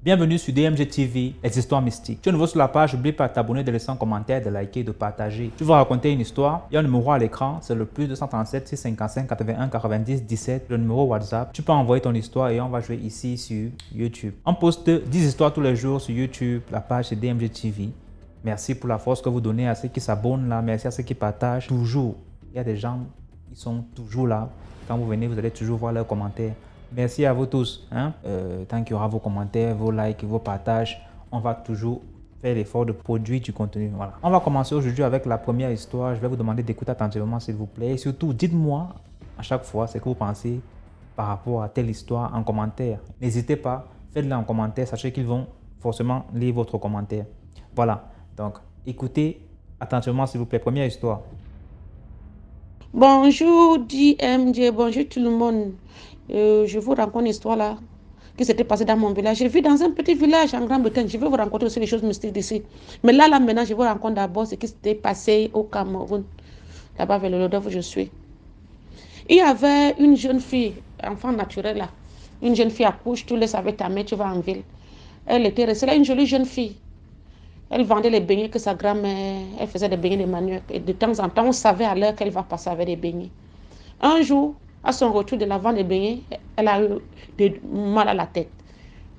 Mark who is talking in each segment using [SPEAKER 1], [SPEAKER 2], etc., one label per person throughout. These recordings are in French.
[SPEAKER 1] Bienvenue sur DMG TV, les histoires mystiques. Si tu es nouveau sur la page, n'oublie pas de t'abonner, de laisser un commentaire, de liker, de partager. Tu vas raconter une histoire. Il y a un numéro à l'écran, c'est le plus 237 655 81 90 17, le numéro WhatsApp. Tu peux envoyer ton histoire et on va jouer ici sur YouTube. On poste 10 histoires tous les jours sur YouTube, la page c'est DMG TV. Merci pour la force que vous donnez à ceux qui s'abonnent là, merci à ceux qui partagent toujours. Il y a des gens qui sont toujours là. Quand vous venez, vous allez toujours voir leurs commentaires. Merci à vous tous. Tant qu'il y aura vos commentaires, vos likes, vos partages, on va toujours faire l'effort de produire du contenu. Voilà. On va commencer aujourd'hui avec la première histoire. Je vais vous demander d'écouter attentivement s'il vous plaît. Et surtout, dites-moi à chaque fois ce que vous pensez par rapport à telle histoire en commentaire. N'hésitez pas, faites-le en commentaire. Sachez qu'ils vont forcément lire votre commentaire. Voilà. Donc, écoutez attentivement s'il vous plaît. Première histoire.
[SPEAKER 2] Bonjour DMJ, bonjour tout le monde. Je vous raconte une histoire là qui s'était passée dans mon village. Je vis dans un petit village en Grande-Bretagne. Je vais vous raconter aussi les choses mystiques d'ici. Mais là maintenant, je vous raconte d'abord ce qui s'était passé au Cameroun, là-bas vers le Lodève où je suis. Il y avait une jeune fille, enfant naturel là. Une jeune fille accouche, tu laisses avec ta mère, tu vas en ville. Elle était restée là, une jolie jeune fille. Elle vendait les beignets que sa grand-mère, elle faisait des beignets de manioc. Et de temps en temps, on savait à l'heure qu'elle va passer avec des beignets. Un jour, à son retour de la vente des beignets, elle a eu mal à la tête.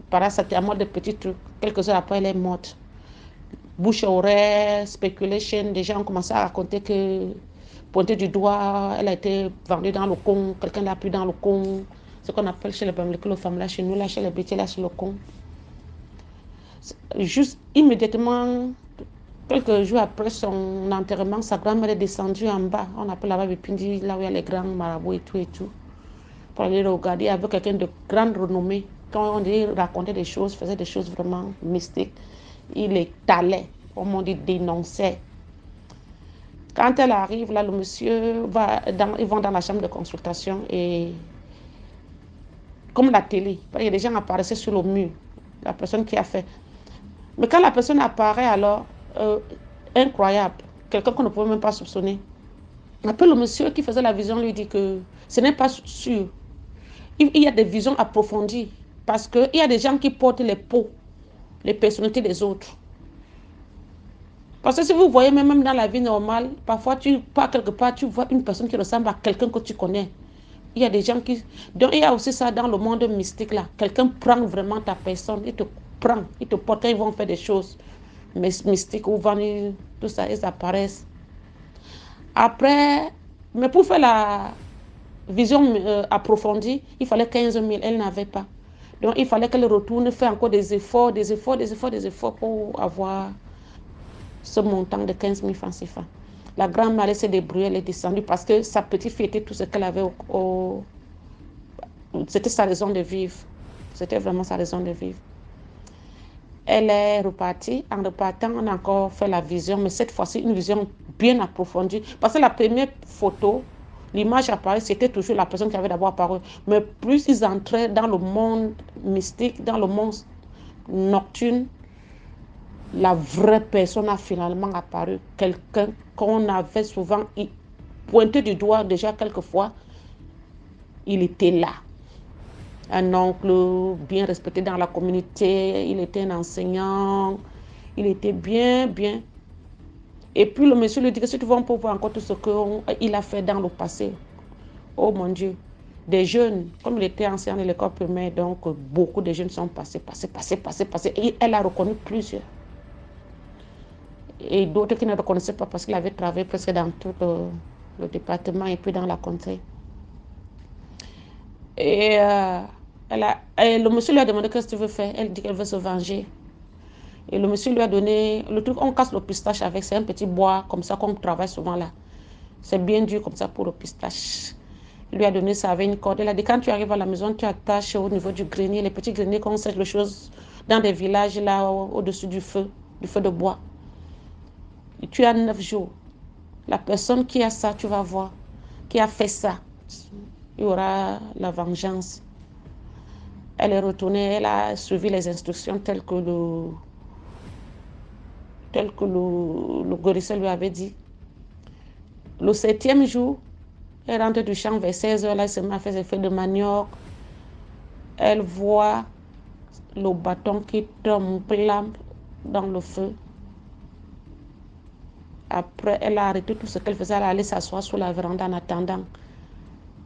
[SPEAKER 2] Par ça, c'était à mort de petits trucs. Quelques heures après, elle est morte. Bouche à oreille, speculation, des gens ont commencé à raconter que, pointer du doigt, elle a été vendue dans le con, quelqu'un l'a pris dans le con. Ce qu'on appelle chez les femmes là, chez nous, là, chez les bêtises, là, sur le con. Juste immédiatement, quelques jours après son enterrement, sa grand-mère est descendue en bas. On appelle là-bas Bipindi, là où il y a les grands marabouts et tout. Pour aller regarder avec quelqu'un de grande renommée. Quand on racontait des choses, faisait des choses vraiment mystiques, il étalait, comme on dit, dénonçait. Quand elle arrive, là, le monsieur ils vont dans la chambre de consultation et comme la télé, il y a des gens apparaissaient sur le mur, la personne qui a fait. Mais quand la personne apparaît alors, incroyable, quelqu'un qu'on ne pouvait même pas soupçonner. Après, le monsieur qui faisait la vision lui dit que ce n'est pas sûr. Il y a des visions approfondies parce qu'il y a des gens qui portent les peaux, les personnalités des autres. Parce que si vous voyez même dans la vie normale, parfois tu pars quelque part, tu vois une personne qui ressemble à quelqu'un que tu connais. Il y a des gens qui... Donc il y a aussi ça dans le monde mystique là. Quelqu'un prend vraiment ta personne, il te prend, il te porte, ils vont faire des choses mystiques ou venir, tout ça, ils apparaissent. Après, mais pour faire la vision approfondie, il fallait 15 000, elle n'avait pas. Donc il fallait qu'elle retourne faire encore des efforts pour avoir ce montant de 15 000 francs CFA. La grand-mère s'est débrouillée, elle est descendue parce que sa petite fille était tout ce qu'elle avait c'était sa raison de vivre. C'était vraiment sa raison de vivre. Elle est repartie. En repartant, on a encore fait la vision, mais cette fois-ci, une vision bien approfondie. Parce que la première photo, l'image apparue, c'était toujours la personne qui avait d'abord apparu. Mais plus ils entraient dans le monde mystique, dans le monde nocturne, la vraie personne a finalement apparu. Quelqu'un qu'on avait souvent pointé du doigt déjà quelquefois, il était là. Un oncle bien respecté dans la communauté, il était un enseignant, il était bien. Et puis le monsieur lui dit que si tu veux, on peut voir encore tout ce qu'il a fait dans le passé. Oh mon Dieu, des jeunes, comme il était enseignant de l'école primaire, donc beaucoup de jeunes sont passés. Et elle a reconnu plusieurs. Et d'autres qui ne reconnaissaient pas parce qu'il avait travaillé presque dans tout le département et puis dans la contrée. Et le monsieur lui a demandé qu'est-ce que tu veux faire. Elle dit qu'elle veut se venger. Et le monsieur lui a donné le truc, on casse le pistache avec, c'est un petit bois comme ça qu'on travaille souvent là. C'est bien dur comme ça pour le pistache. Il lui a donné ça avec une corde. Elle a dit quand tu arrives à la maison, tu attaches au niveau du grenier, les petits greniers qu'on sèche les choses dans des villages là au-dessus du feu de bois. Et tu as 9 jours. La personne qui a ça, tu vas voir, qui a fait ça, il y aura la vengeance. Elle est retournée, elle a suivi les instructions telles que le guérisseur lui avait dit. Le 7e jour, Elle rentre du champ vers 16h, là, elle se met à faire ses feuilles de manioc. Elle voit le bâton qui tombe là dans le feu. Après, elle a arrêté tout ce qu'elle faisait, elle est allée s'asseoir sur la véranda en attendant.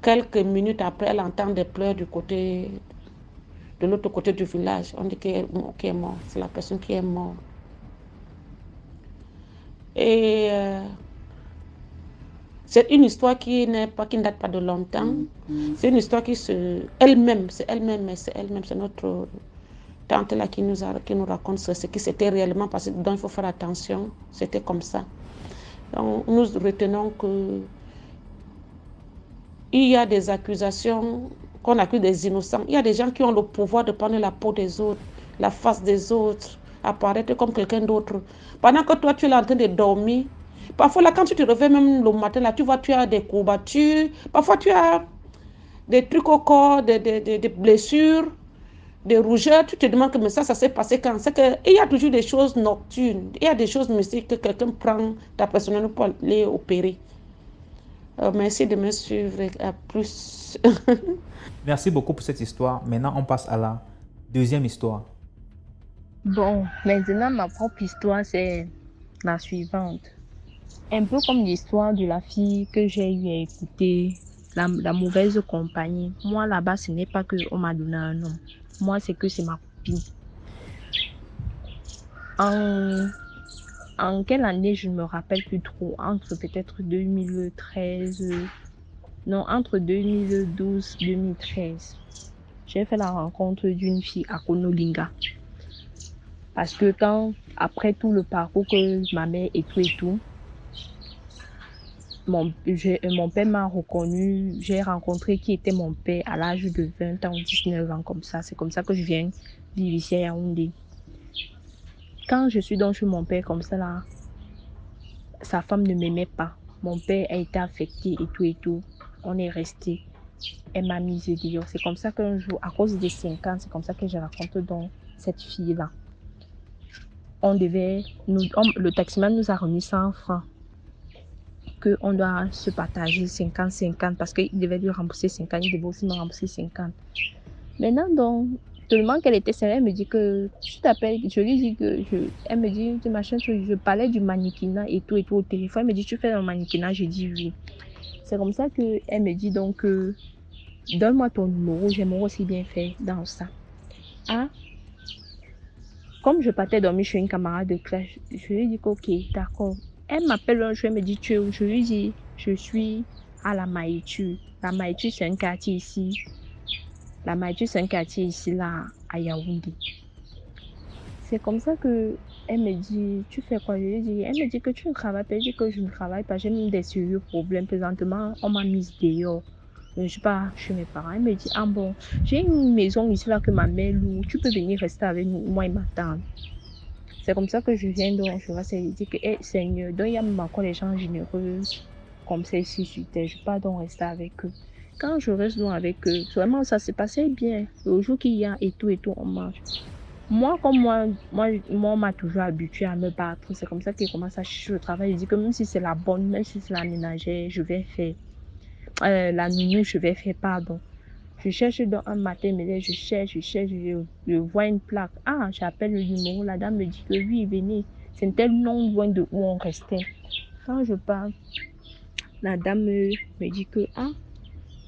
[SPEAKER 2] Quelques minutes après, elle entend des pleurs de l'autre côté du village. On dit qu'elle est morte, c'est la personne qui est morte. Et c'est une histoire qui ne date pas de longtemps. C'est une histoire qui elle-même, c'est notre tante là qui nous raconte ce qui s'était réellement passé. Donc il faut faire attention, c'était comme ça. Donc nous retenons que il y a des accusations qu'on accuse des innocents. Il y a des gens qui ont le pouvoir de prendre la peau des autres, la face des autres, apparaître comme quelqu'un d'autre. Pendant que toi tu es là en train de dormir. Parfois, là, quand tu te réveilles même le matin, là, tu vois, tu as des courbatures. Parfois, tu as des trucs au corps, des blessures, des rougeurs. Tu te demandes que mais ça s'est passé quand? C'est qu'il y a toujours des choses nocturnes. Il y a des choses mystiques que quelqu'un prend ta personne pour aller opérer. Merci de me suivre. À plus.
[SPEAKER 1] Merci beaucoup pour cette histoire. Maintenant, on passe à la deuxième histoire.
[SPEAKER 3] Bon, maintenant, ma propre histoire, c'est la suivante. Un peu comme l'histoire de la fille que j'ai eu à écouter, la mauvaise compagnie. Moi, là-bas, ce n'est pas qu'on m'a donné un nom. Moi, c'est que c'est ma copine. En quelle année, je ne me rappelle plus trop. Entre peut-être 2013... Non, entre 2012 et 2013. J'ai fait la rencontre d'une fille à Konolinga. Parce que après tout le parcours que ma mère et tout, mon père m'a reconnu, j'ai rencontré qui était mon père à l'âge de 20 ans, 19 ans comme ça. C'est comme ça que je viens vivre ici à Yaoundé. Quand je suis donc chez mon père comme ça là, sa femme ne m'aimait pas. Mon père a été affecté et tout. On est resté. Elle m'a mise dehors. C'est comme ça qu'un jour, à cause des 5 ans, c'est comme ça que je raconte donc cette fille-là. Le taximan nous a remis 100 francs. Qu'on doit se partager 50-50 parce qu'il devait lui rembourser 50, il devait aussi me rembourser 50. Maintenant, donc, tellement qu'elle était sérieuse, elle me dit que tu t'appelles, je lui dis que elle me dit, machin, je parlais du mannequinat et tout au téléphone. Elle me dit, tu fais un mannequinat? J'ai dit oui. C'est comme ça qu'elle me dit donc, donne-moi ton numéro, j'aimerais aussi bien faire dans ça. Ah, comme je partais dormir chez une camarade de classe, je lui dis que ok, d'accord. Elle m'appelle un jour, elle me dit tu es où? Je lui dis je suis à la Maïtu. La Maïtu, c'est un quartier ici. La Maïtu, c'est un quartier ici, là, à Yaoundé. C'est comme ça que elle me dit tu fais quoi? Je lui dis, elle me dit que tu ne travailles pas. Je dis que je ne travaille pas. J'ai même des sérieux problèmes. Présentement, on m'a mise dehors. Je ne suis pas chez mes parents. Elle me dit ah bon, j'ai une maison ici là que ma mère loue. Tu peux venir rester avec nous. Moi, il m'attend. C'est comme ça que je viens donc, je vois, c'est dire que Seigneur, donc il y a même encore les gens généreux comme ça ici sur terre. Je ne peux pas donc rester avec eux. Quand je reste donc avec eux, vraiment ça s'est passé bien. Le jour qu'il y a et tout, on mange. Moi, comme moi, on m'a toujours habitué à me battre. C'est comme ça qu'il commence à chercher le travail. Il dit que même si c'est la bonne, même si c'est la ménagère, je vais faire. La nounou, je vais faire, pardon. Je cherche dans un matin, mais je cherche, je vois une plaque. Ah, j'appelle le numéro, la dame me dit que oui, venez. C'était non loin de où on restait. Quand je parle, la dame me dit que, ah,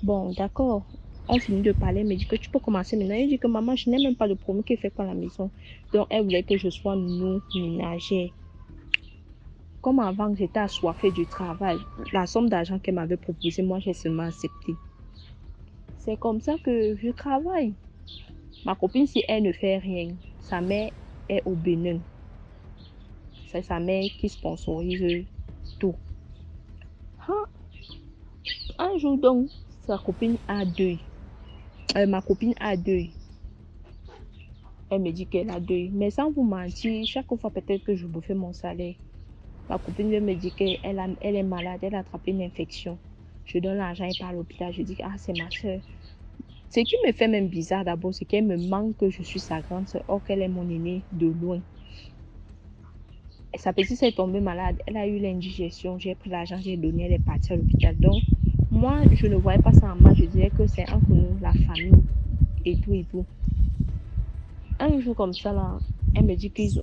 [SPEAKER 3] bon, d'accord. On finit de parler, elle me dit que tu peux commencer maintenant. Elle dit que maman, je n'ai même pas de problème qui fait quoi à la maison. Donc, elle voulait que je sois nounou ménagère. Comme avant que j'étais assoiffée du travail, la somme d'argent qu'elle m'avait proposée, moi, j'ai seulement accepté. C'est comme ça que je travaille. Ma copine, si elle ne fait rien, sa mère est au Bénin. C'est sa mère qui sponsorise tout. Ah, un jour donc, ma copine a deuil. Elle me dit qu'elle a deuil. Mais sans vous mentir, chaque fois peut-être que je bouffais mon salaire, ma copine me dit qu'elle est malade, elle a attrapé une infection. Je donne l'argent et part à l'hôpital. Je dis ah, c'est ma soeur. Ce qui me fait même bizarre d'abord, c'est qu'elle me manque que je suis sa grande soeur, or qu'elle est mon aînée de loin. Sa petite soeur est tombée malade, elle a eu l'indigestion, j'ai pris l'argent, j'ai donné, elle est partie à l'hôpital. Donc, Moi, je ne voyais pas ça en mal. Je disais que c'est entre nous, la famille et tout et tout. Un jour comme ça, là, elle me dit ils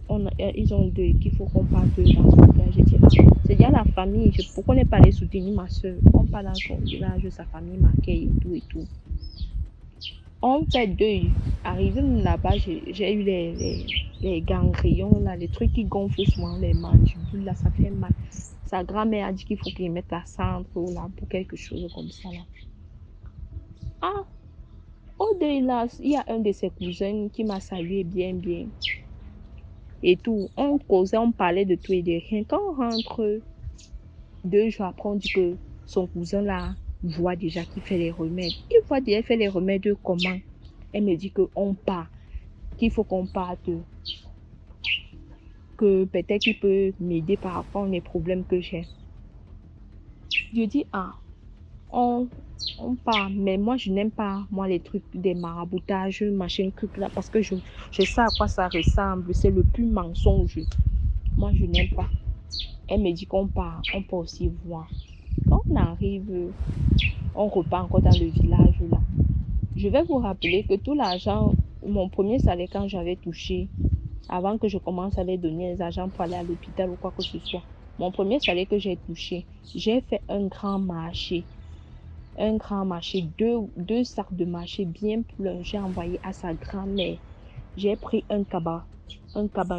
[SPEAKER 3] ont deux, qu'il faut qu'on parte dans son village. J'ai dit, c'est déjà la famille. Pourquoi on n'est pas allé soutenir ma soeur? On part dans son village, sa famille m'accueille et tout et tout. On fait deuil. Arrivé là-bas, j'ai eu les ganglions, là, les trucs qui gonflent souvent les mandibules, là, ça fait mal. Sa grand-mère a dit qu'il faut qu'il mette la centre là, pour quelque chose comme ça. Là. Ah, au deuil, là, il y a un de ses cousins qui m'a salué bien. Et tout. On causait, on parlait de tout et de rien. Quand on rentre 2 jours après, on dit que son cousin là voit déjà qu'il fait les remèdes. Il voit déjà faire les remèdes comment? Elle me dit qu'on part, qu'il faut qu'on parte, que peut-être qu'il peut m'aider par rapport aux problèmes que j'ai. Je dis, on part, mais moi je n'aime pas les trucs des maraboutages, machin, truc là, parce que je sais à quoi ça ressemble, c'est le plus mensonge. Moi je n'aime pas. Elle me dit qu'on part, on peut aussi voir. Quand on arrive, on repart encore dans le village là. Je vais vous rappeler que tout l'argent, mon premier salaire quand j'avais touché, avant que je commence à les donner les argents pour aller à l'hôpital ou quoi que ce soit, mon premier salaire que j'ai touché, j'ai fait un grand marché, deux sacs de marché bien pleins, j'ai envoyé à sa grand-mère. J'ai pris un cabas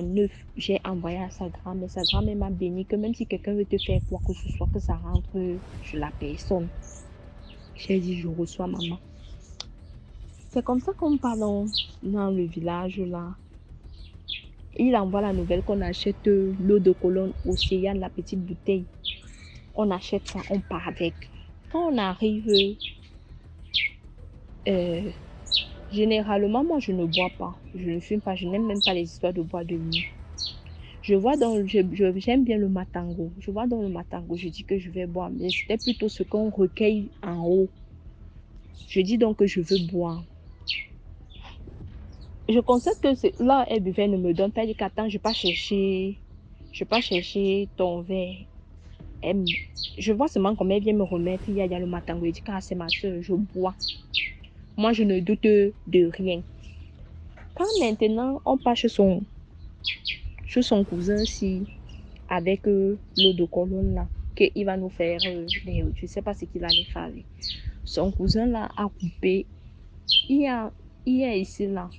[SPEAKER 3] neuf, j'ai envoyé à sa grand-mère. Sa grand-mère m'a béni que même si quelqu'un veut te faire quoi que ce soit, que ça rentre sur la personne. J'ai dit, je reçois maman. C'est comme ça qu'on parle dans le village là. Il envoie la nouvelle qu'on achète l'eau de Cologne Océane, la petite bouteille. On achète ça, on part avec. Quand on arrive, généralement, moi, je ne bois pas. Je ne fume pas. Je n'aime même pas les histoires de bois de nuit. J'aime bien le matango. Je vois dans le matango, je dis que je vais boire. Mais c'était plutôt ce qu'on recueille en haut. Je dis donc que je veux boire. Je constate que là, elle buvait, ne me donne pas. Elle dit qu'attends, je vais pas chercher ton verre. Je vois seulement comment elle vient me remettre. Il y a le matango. Elle dit que c'est ma soeur, je bois. Moi, je ne doute de rien. Quand maintenant, on part chez son cousin-ci, avec l'eau de Cologne là, qu'il va nous faire, je ne sais pas ce qu'il allait faire avec. Son cousin là a coupé. Il y a ici là,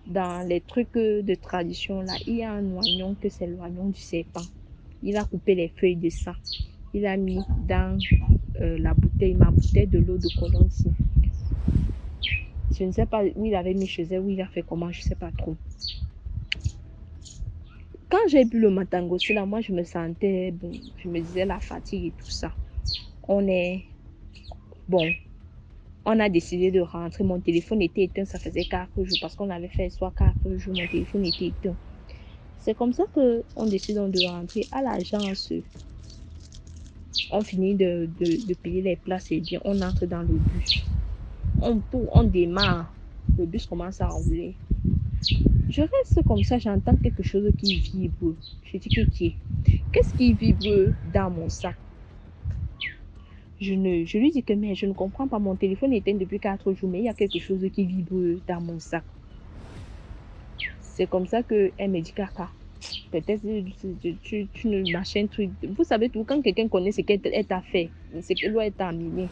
[SPEAKER 3] dans les trucs de tradition là, il y a un oignon que c'est l'oignon du serpent. Il a coupé les feuilles de ça. Il a mis dans ma bouteille de l'eau de Cologne ici. Je ne sais pas où il avait mis chez elle, où il a fait comment, je ne sais pas trop. Quand j'ai bu le matango, c'est là, moi je me sentais bon, je me disais la fatigue et tout ça. On a décidé de rentrer. Mon téléphone était éteint, ça faisait 4 jours parce qu'on avait fait soit 4 jours, mon téléphone était éteint. C'est comme ça qu'on décide de rentrer à l'agence. On finit de payer les places et bien on entre dans le bus. On démarre. Le bus commence à rouler. Je reste comme ça, j'entends quelque chose qui vibre. Je dis qu'est-ce qui vibre dans mon sac? Je lui dis que mais je ne comprends pas, mon téléphone est éteint depuis 4 jours, mais il y a quelque chose qui vibre dans mon sac. C'est comme ça qu'elle me dit caca. Peut-être tu ne machin truc. Vous savez tout, quand quelqu'un connaît ce qu'elle t'a fait, ce qu'elle t'a amené.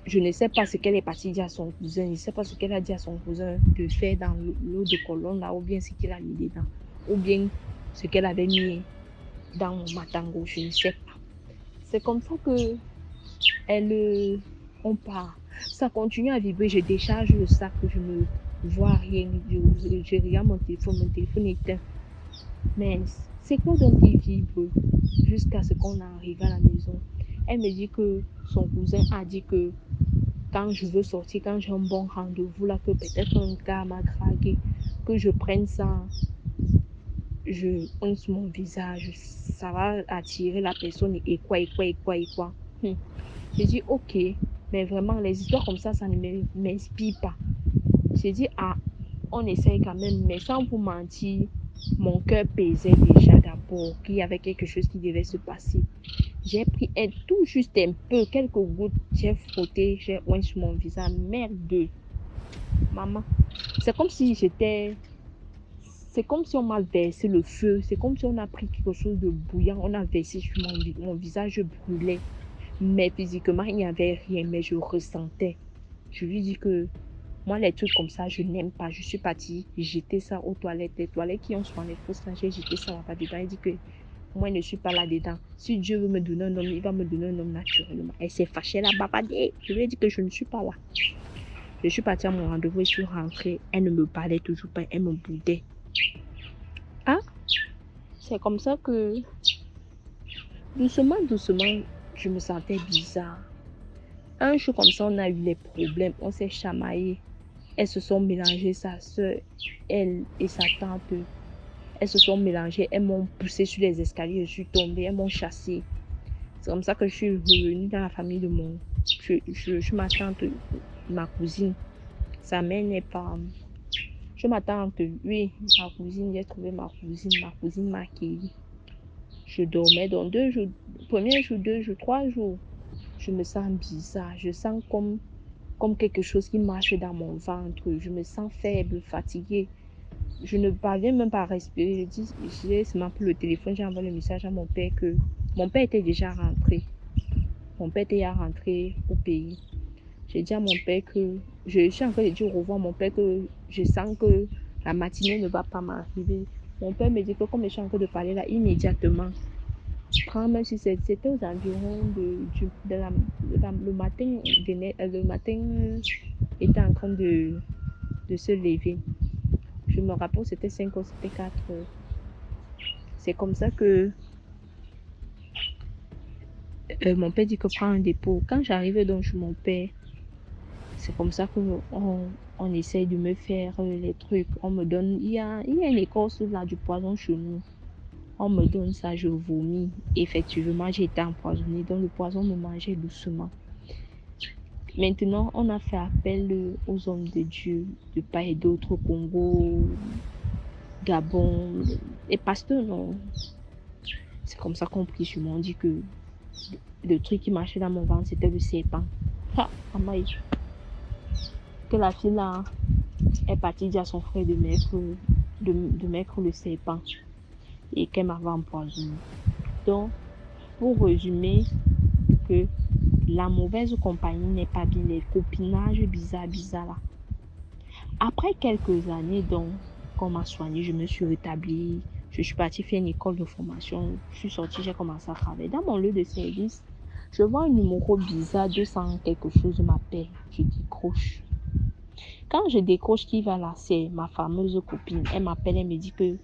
[SPEAKER 3] Je ne sais pas ce qu'elle est partie dire à son cousin. Je ne sais pas ce qu'elle a dit à son cousin de faire dans l'eau de Cologne là, ou bien ce qu'il a mis dedans, ou bien ce qu'elle avait mis dans mon matango. Je ne sais pas. C'est comme ça que on part. Ça continue à vibrer. Je décharge le sac, je ne vois rien. Je regarde mon téléphone est éteint. Mais c'est quoi donc qui vibre jusqu'à ce qu'on arrive à la maison? Elle me dit que son cousin a dit que quand je veux sortir, quand j'ai un bon rendez-vous là, que peut-être un gars m'a dragué, que je prenne ça, je ponce mon visage, ça va attirer la personne et quoi. J'ai dit ok, mais vraiment les histoires comme ça ne m'inspire pas. J'ai dit on essaye quand même, mais sans vous mentir, mon cœur pesait déjà d'abord qu'il y avait quelque chose qui devait se passer. J'ai pris tout juste un peu, quelques gouttes, j'ai frotté, j'ai oint sur mon visage. Merde, maman. C'est comme si on m'a versé le feu. C'est comme si on a pris quelque chose de bouillant, on a versé sur mon visage, je brûlais. Mais physiquement, il n'y avait rien, mais je ressentais. Je lui dis que moi, les trucs comme ça, je n'aime pas. Je suis partie jeter ça aux toilettes. Les toilettes qui ont souvent les fausses là, j'ai jeté ça là-bas dedans. Il dit que moi, je ne suis pas là-dedans. Si Dieu veut me donner un homme, il va me donner un homme naturellement. Elle s'est fâchée là-bas. Je lui ai dit que je ne suis pas là. Je suis partie à mon rendez-vous et je suis rentrée. Elle ne me parlait toujours pas. Elle me boudait. Ah, c'est comme ça que doucement, je me sentais bizarre. Un jour comme ça, on a eu les problèmes. On s'est chamaillé. Elles se sont mélangées, sa soeur, elle et sa tante. Elles se sont mélangées. Elles m'ont poussée sur les escaliers. Je suis tombée. Elles m'ont chassée. C'est comme ça que je suis revenue dans la famille de mon... Je suis ma tante, ma cousine. Sa mère n'est pas... Je ma tante, oui, ma cousine. J'ai trouvé ma cousine. Ma cousine m'a accueillie. Je dormais dans 2 jours. Premier jour, 2 jours, 3 jours. Je me sens bizarre. Je sens comme quelque chose qui marche dans mon ventre. Je me sens faible, fatiguée. Je ne parviens même pas à respirer. J'ai seulement pris le téléphone, j'ai envoyé le message à mon père que mon père était déjà rentré. Mon père était déjà rentré au pays. J'ai dit à mon père que je suis en train de dire au revoir à mon père que je sens que la matinée ne va pas m'arriver. Mon père me dit que comme je suis en train de parler là, immédiatement, même si c'était aux environs le matin, le matin était en train de se lever. Je me rappelle, c'était 5 heures, c'était 4 heures. C'est comme ça que mon père dit que prends un dépôt. Quand j'arrive donc chez mon père, c'est comme ça qu'on essaye de me faire les trucs. On me donne, il y a une écorce là du poison chez nous. On me donne ça, je vomis. Effectivement, j'ai été empoisonnée, donc le poison me mangeait doucement. Maintenant, on a fait appel aux hommes de Dieu, de part et d'autre, au Congo, Gabon, les pasteurs, non. C'est comme ça qu'on prie sur moi. On dit que le truc qui marchait dans mon ventre, c'était le serpent. Ah, maman, que la fille là est partie dire à son frère de mettre le serpent et qu'elle m'avait empoisonné. Donc, pour résumer, que la mauvaise compagnie n'est pas bien, les copinages bizarres là. Après quelques années, donc, qu'on m'a soignée, je me suis rétablie. Je suis partie faire une école de formation. Je suis sortie, j'ai commencé à travailler. Dans mon lieu de service, je vois un numéro bizarre, 200 quelque chose m'appelle. Je décroche. Quand je décroche, qui va là, c'est ma fameuse copine. Elle m'appelle, elle me dit que...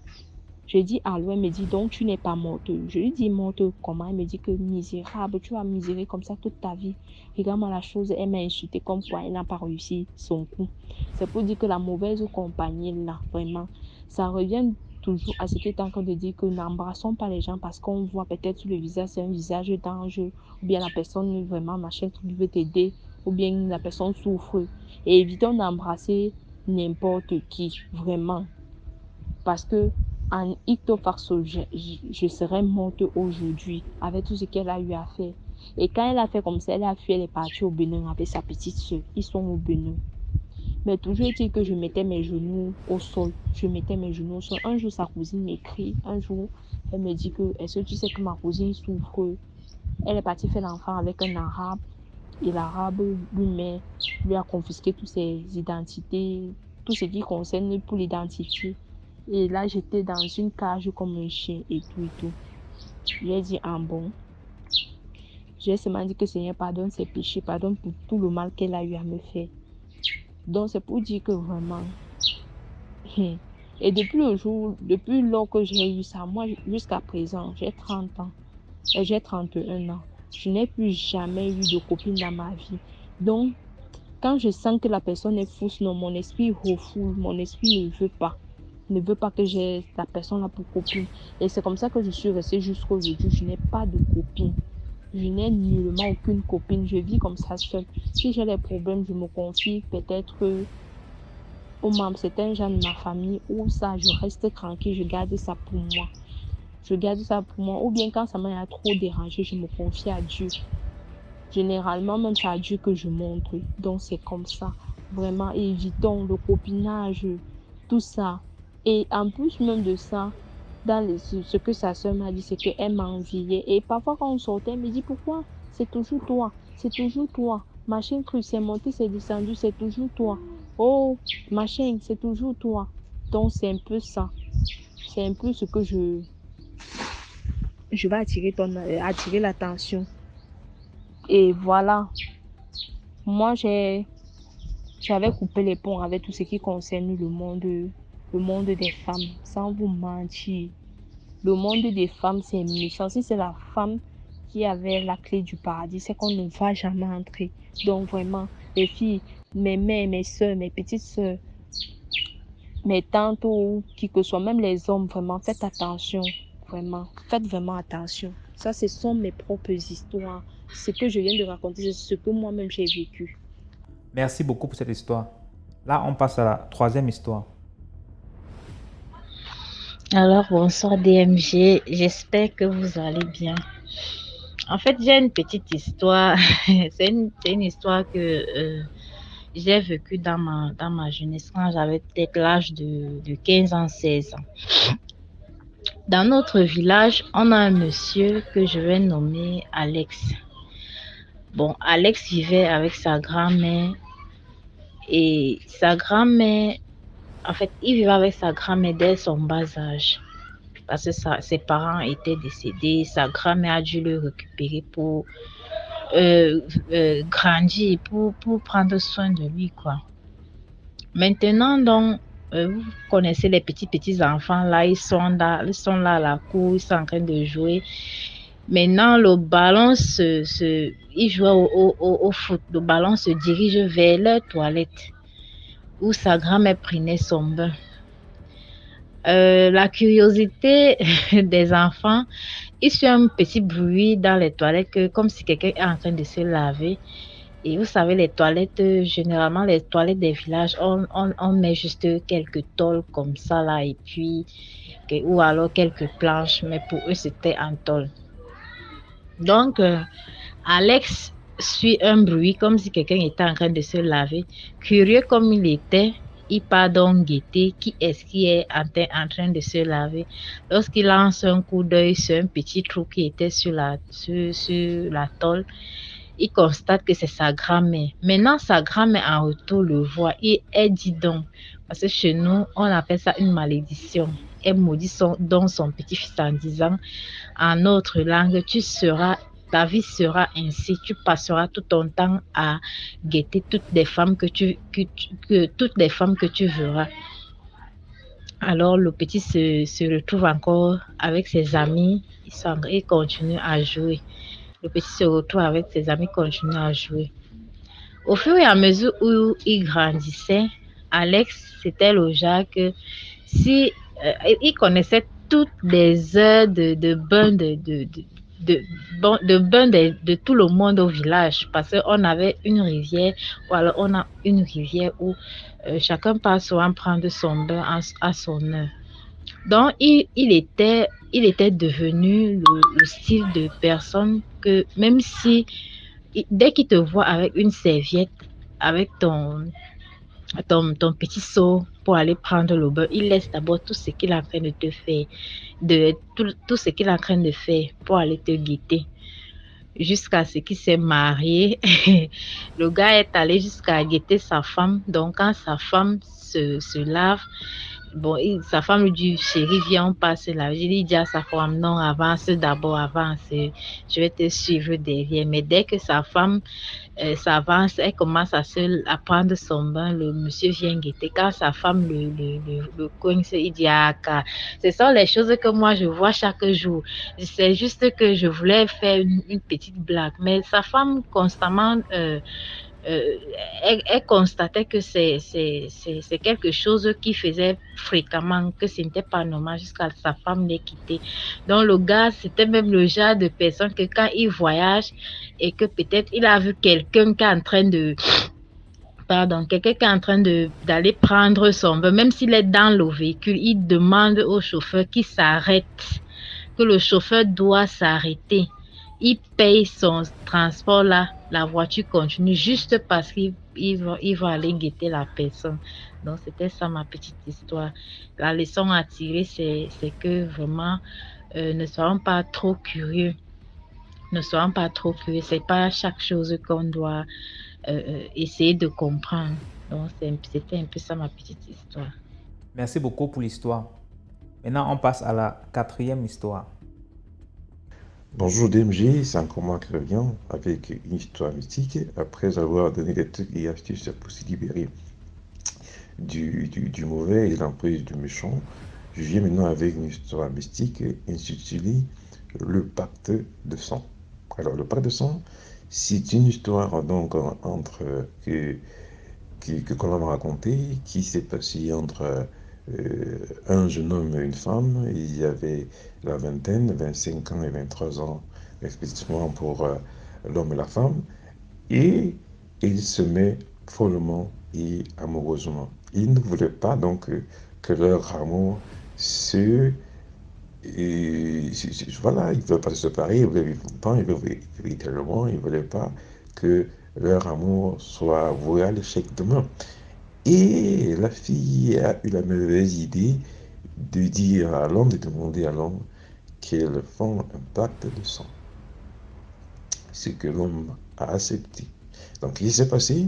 [SPEAKER 3] Je dis allô, elle me dit donc tu n'es pas morte. Je lui dis morte comment? Elle me dit que misérable, tu vas misérer comme ça toute ta vie. Regarde-moi la chose, elle m'a insulté comme quoi elle n'a pas réussi son coup. C'est pour dire que la mauvaise compagnie là, vraiment, ça revient toujours à ce que tu es en train de dire que n'embrassons pas les gens parce qu'on voit peut-être sur le visage, c'est un visage d'ange, ou bien la personne vraiment machin qui veut t'aider, ou bien la personne souffre. Et évitons d'embrasser n'importe qui, vraiment. Parce que en icto facto, je serais morte aujourd'hui avec tout ce qu'elle a eu à faire. Et quand elle a fait comme ça, elle a fui, elle est partie au Bénin avec sa petite soeur. Ils sont au Bénin. Mais toujours est-il que je mettais mes genoux au sol. Un jour, sa cousine m'écrit. Un jour, elle me dit que, est-ce que tu sais que ma cousine souffre? Elle est partie faire l'enfant avec un arabe. Et l'arabe lui a confisqué toutes ses identités, tout ce qui concerne pour l'identité. Et là, j'étais dans une cage comme un chien et tout. J'ai dit, bon. J'ai seulement dit que Seigneur pardonne ses péchés, pardonne pour tout le mal qu'elle a eu à me faire. Donc, c'est pour dire que vraiment... Et depuis lors que j'ai eu ça, moi, jusqu'à présent, j'ai 30 ans. Et j'ai 31 ans. Je n'ai plus jamais eu de copine dans ma vie. Donc, quand je sens que la personne est fausse, non, mon esprit refoule, mon esprit ne veut pas que j'ai la personne là pour copine. Et c'est comme ça que je suis restée jusqu'à aujourd'hui. Je n'ai pas de copine. Je n'ai nullement aucune copine. Je vis comme ça seule. Si j'ai des problèmes, je me confie peut-être aux membres, certains gens de ma famille, ou ça, je reste tranquille, je garde ça pour moi. Je garde ça pour moi. Ou bien quand ça m'a trop dérangé, je me confie à Dieu. Généralement, même c'est à Dieu que je montre. Donc, c'est comme ça. Vraiment, évitons le copinage, tout ça. Et en plus même de ça, ce que sa soeur m'a dit, c'est qu'elle m'enviait. Et parfois, quand on sortait, elle me dit, pourquoi? C'est toujours toi. C'est toujours toi. Machin cru, c'est monté, c'est descendu, c'est toujours toi. Oh, machin, c'est toujours toi. Donc, c'est un peu ça. C'est un peu ce que je vais attirer l'attention. Et voilà. Moi, j'avais coupé les ponts avec tout ce qui concerne le monde des femmes, sans vous mentir. Le monde des femmes, c'est méchant. Si c'est la femme qui avait la clé du paradis, c'est qu'on ne va jamais entrer. Donc vraiment, les filles, mes mères, mes soeurs, mes petites soeurs, mes tantes ou qui que soit, même les hommes, vraiment, faites attention. Vraiment, faites vraiment attention. Ça, ce sont mes propres histoires. Ce que je viens de raconter, c'est ce que moi-même j'ai vécu.
[SPEAKER 1] Merci beaucoup pour cette histoire. Là, on passe à la troisième histoire.
[SPEAKER 4] Alors, bonsoir DMG, j'espère que vous allez bien. En fait, j'ai une petite histoire. C'est une histoire que j'ai vécue dans ma jeunesse, quand j'avais peut-être l'âge de 15 ans, 16 ans. Dans notre village, on a un monsieur que je vais nommer Alex. Bon, Alex vivait avec sa grand-mère et sa grand-mère, en fait, il vivait avec sa grand-mère dès son bas âge. Parce que ses parents étaient décédés, sa grand-mère a dû le récupérer pour grandir, pour prendre soin de lui, quoi. Maintenant, donc, vous connaissez les petits enfants, là, ils sont là à la cour, ils sont en train de jouer. Maintenant, le ballon ils jouaient au foot, le ballon se dirige vers leur toilette, où sa grand-mère prenait son bain. La curiosité des enfants, il suit un petit bruit dans les toilettes, comme si quelqu'un est en train de se laver. Et vous savez, les toilettes, généralement, les toilettes des villages, on met juste quelques tôles comme ça, là, et puis, ou alors quelques planches, mais pour eux, c'était en tôle. Donc, Alex suit un bruit comme si quelqu'un était en train de se laver. Curieux comme il était, il part donc guetter qui est-ce qui est en train de se laver. Lorsqu'il lance un coup d'œil sur un petit trou qui était sur la tôle, il constate que c'est sa grand-mère. Maintenant, sa grand-mère en retour le voit et elle dit donc, parce que chez nous, on appelle ça une malédiction. Elle maudit donc son petit-fils en disant, en notre langue, ta vie sera ainsi, tu passeras tout ton temps à guetter toutes les femmes que tu verras. Alors le petit se retrouve encore avec ses amis, il continue à jouer. Le petit se retrouve avec ses amis, continue à jouer. Au fur et à mesure où il grandissait, Alex, c'était le genre que si il connaissait toutes les heures de bain de tout le monde au village, parce qu'on avait une rivière, ou alors on a une rivière où chacun passe souvent prendre son bain à son heure. Donc, il était devenu le style de personne que même si, dès qu'il te voit avec une serviette, avec ton petit seau pour aller prendre le bain, il laisse d'abord tout ce qu'il est en train de te faire, tout ce qu'il est en train de faire pour aller te guetter. Jusqu'à ce qu'il s'est marié, le gars est allé jusqu'à guetter sa femme. Donc, quand sa femme se lave, bon, sa femme lui dit, chérie, viens, on passe là. Il dit à sa femme, non, avance d'abord, avance. Je vais te suivre derrière. Mais dès que sa femme s'avance, elle commence à prendre son bain, le monsieur vient guetter. Quand sa femme le cogne, il dit, ah, ce sont les choses que moi je vois chaque jour. C'est juste que je voulais faire une petite blague. Mais sa femme constamment... elle constatait que c'est quelque chose qu'il faisait fréquemment, que ce n'était pas normal jusqu'à sa femme l'ait quitté. Donc le gars, c'était même le genre de personne que quand il voyage et que peut-être il a vu quelqu'un qui est en train de... quelqu'un qui est en train d'aller prendre son bain, même s'il est dans le véhicule, il demande au chauffeur qu'il s'arrête que le chauffeur doit s'arrêter. Il paye son transport là, la voiture continue juste parce qu'il va aller guetter la personne. Donc, c'était ça ma petite histoire. La leçon à tirer, c'est que vraiment, ne soyons pas trop curieux. Ne soyons pas trop curieux. C'est pas chaque chose qu'on doit essayer de comprendre. Donc, c'était un peu ça ma petite histoire.
[SPEAKER 1] Merci beaucoup pour l'histoire. Maintenant, on passe à la 4e histoire.
[SPEAKER 5] Bonjour DMG, c'est encore moi qui reviens avec une histoire mystique. Après avoir donné des trucs et astuces pour se libérer du mauvais et de l'emprise du méchant, je viens maintenant avec une histoire mystique intitulée Le pacte de sang. Alors, le pacte de sang, c'est une histoire donc qu'on m'a raconté, qui s'est passé entre un jeune homme et une femme. Il y avait la vingtaine, 25 ans et 23 ans, respectivement pour l'homme et la femme. Et ils s'aimaient follement et amoureusement. Ils ne voulaient pas donc que leur amour voilà, ils ne voulaient pas se séparer, ils voulaient vivre longtemps, ils voulaient vivre éternellement, ils ne voulaient pas que leur amour soit voué à l'échec demain. Et la fille a eu la merveilleuse idée de dire à l'homme, de demander à l'homme qu'elle font un pacte de sang. Ce que l'homme a accepté. Donc, ce qui s'est passé,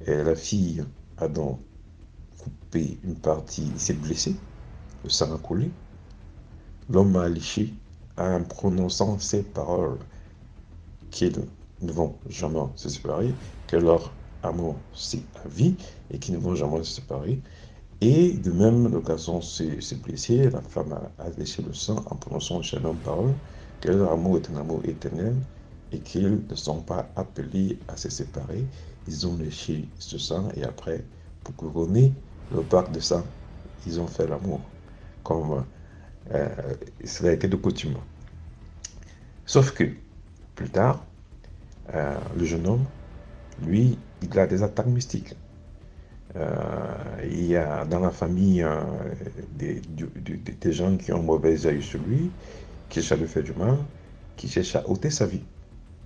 [SPEAKER 5] la fille a donc coupé une partie, il s'est blessé, le sang a coulé. L'homme a léché en prononçant ces paroles qu'ils ne vont jamais se séparer, que leur amour c'est à vie et qu'ils ne vont jamais se séparer. Et de même, le garçon s'est blessé, la femme a léché le sang en prononçant ces mêmes paroles, que leur amour est un amour éternel et qu'ils ne sont pas appelés à se séparer. Ils ont léché ce sang et après, pour couronner le pacte de sang, ils ont fait l'amour, comme cela a été de coutume. Sauf que, plus tard, le jeune homme, lui, il a des attaques mystiques. Il y a dans la famille des gens qui ont mauvais œil sur lui, qui cherchent à lui faire du mal, qui cherchent à ôter sa vie.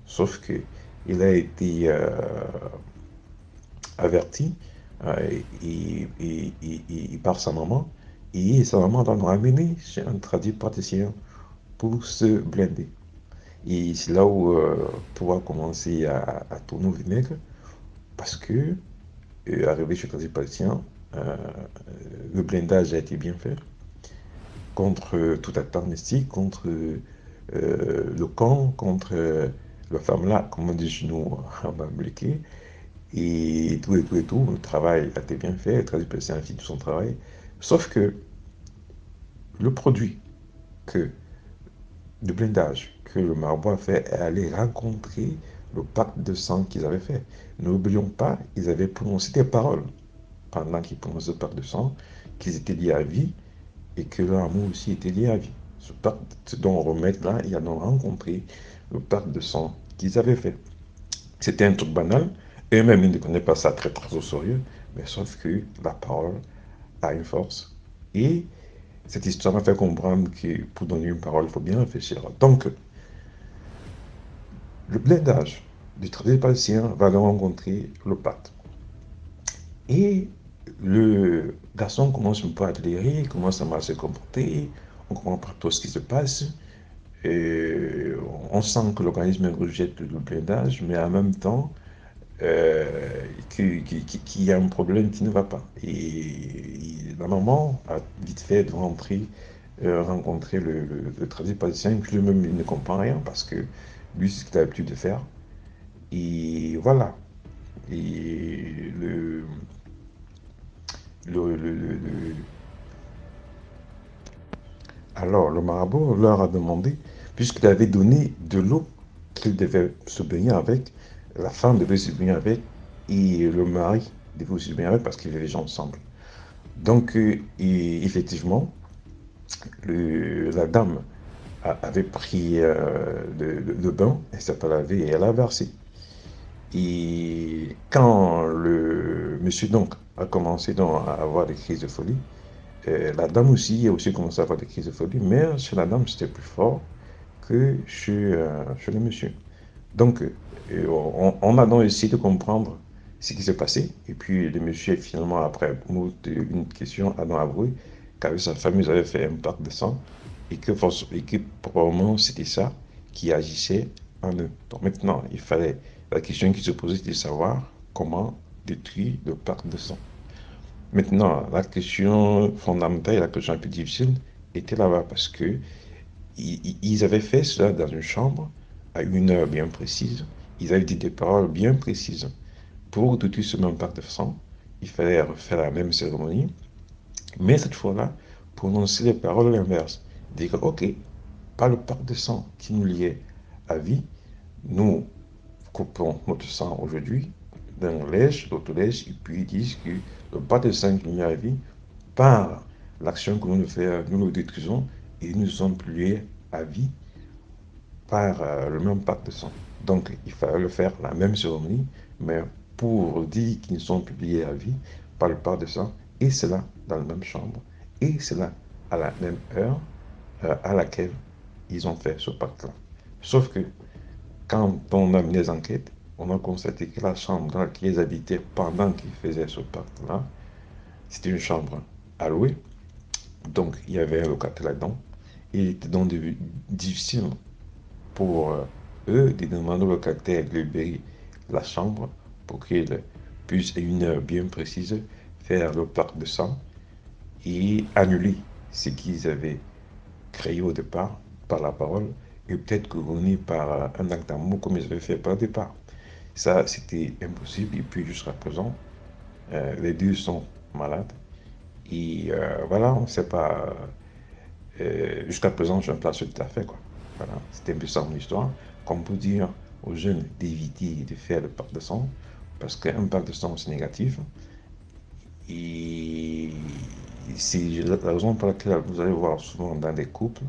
[SPEAKER 5] Sauf que il a été averti par sa maman, et sa maman va nous ramener chez un praticien pour se blinder. Et c'est là où pouvoir commencer à tourner au vinaigre, parce que arrivé chez le praticien, le blindage a été bien fait contre toute attaque mystique, contre le camp, contre la femme là, comme on dit chez nous en Bambliqué, et tout. Le travail a été bien fait, le praticien a fait tout son travail, sauf que le produit de blindage que le marabout a fait est aller rencontrer le pacte de sang qu'ils avaient fait. N'oublions pas, ils avaient prononcé des paroles pendant qu'ils prononçaient le pacte de sang, qu'ils étaient liés à vie et que leur amour aussi était lié à vie. Ce pacte dont on remet là, ils ont rencontré le pacte de sang qu'ils avaient fait. C'était un truc banal, eux-mêmes ils ne connaissaient pas ça très au sérieux, mais sauf que la parole a une force. Et cette histoire m'a fait comprendre que pour donner une parole, il faut bien réfléchir. Donc, le blindage du travail palestinien va rencontrer le pacte. Et le garçon commence un peu à délirer, il commence à mal se comporter, on comprend pas tout ce qui se passe. Et on sent que l'organisme rejette le blindage, mais en même temps, qu'il y a un problème qui ne va pas. Et la maman a vite fait de rencontrer le traducteur palestinien, puis lui-même il ne comprend rien parce que lui c'est ce qu'il a l'habitude de faire. Et voilà. Et alors le marabout leur a demandé, puisqu'il avait donné de l'eau qu'il devait se baigner avec, la femme devait se baigner avec, et le mari devait se baigner avec parce qu'ils vivaient ensemble. Donc, effectivement, la dame avait pris le bain, elle s'est pas lavée et elle a versé. Et quand le monsieur donc a commencé donc à avoir des crises de folie, La dame aussi a aussi commencé à avoir des crises de folie, mais chez la dame, c'était plus fort que chez le monsieur. Donc, on a donc essayé de comprendre ce qui s'est passé. Et puis, le monsieur, finalement, après une question, a donc avoué qu'avec sa femme, ils avaient fait un pacte de sang et que probablement c'était ça qui agissait en eux. Donc, maintenant, la question qui se posait, c'était de savoir comment détruire le pacte de sang. Maintenant, la question fondamentale et la question un peu difficile était là-bas parce que ils avaient fait cela dans une chambre à une heure bien précise. Ils avaient dit des paroles bien précises. Pour détruire ce même pacte de sang, il fallait refaire la même cérémonie, mais cette fois-là, prononcer les paroles inverses. Dire, ok, pas le pacte de sang qui nous liait à vie, nous coupons notre sang aujourd'hui, d'un lèche, l'autre lèche, et puis ils disent que le pacte de sang qui nous lie à vie, par l'action que nous le détruisons, et nous sommes plus liés à vie par le même pacte de sang. Donc, il fallait le faire la même cérémonie, mais pour dire qu'ils ne sont plus liés à vie par le pacte de sang, et cela dans la même chambre, et cela à la même heure à laquelle ils ont fait ce pacte-là. Sauf que quand on a mené les enquêtes, on a constaté que la chambre dans laquelle ils habitaient pendant qu'ils faisaient ce pacte-là, c'était une chambre allouée. Donc, il y avait un locataire là-dedans. Il était donc difficile pour eux de demander au locataire de libérer la chambre pour qu'il puisse, à une heure bien précise, faire le pacte de sang et annuler ce qu'ils avaient créé au départ par la parole et peut-être couronné par un acte d'amour comme ils avaient fait par le départ. Ça, c'était impossible. Et puis, jusqu'à présent, les deux sont malades. Et voilà, on ne sait pas. Jusqu'à présent, je ne sais pas ce que tu as fait, quoi. Voilà, c'était un peu ça mon histoire. Comme pour dire aux jeunes d'éviter de faire le pacte de sang, parce qu'un pacte de sang, c'est négatif. Et c'est la raison pour laquelle vous allez voir souvent dans des couples,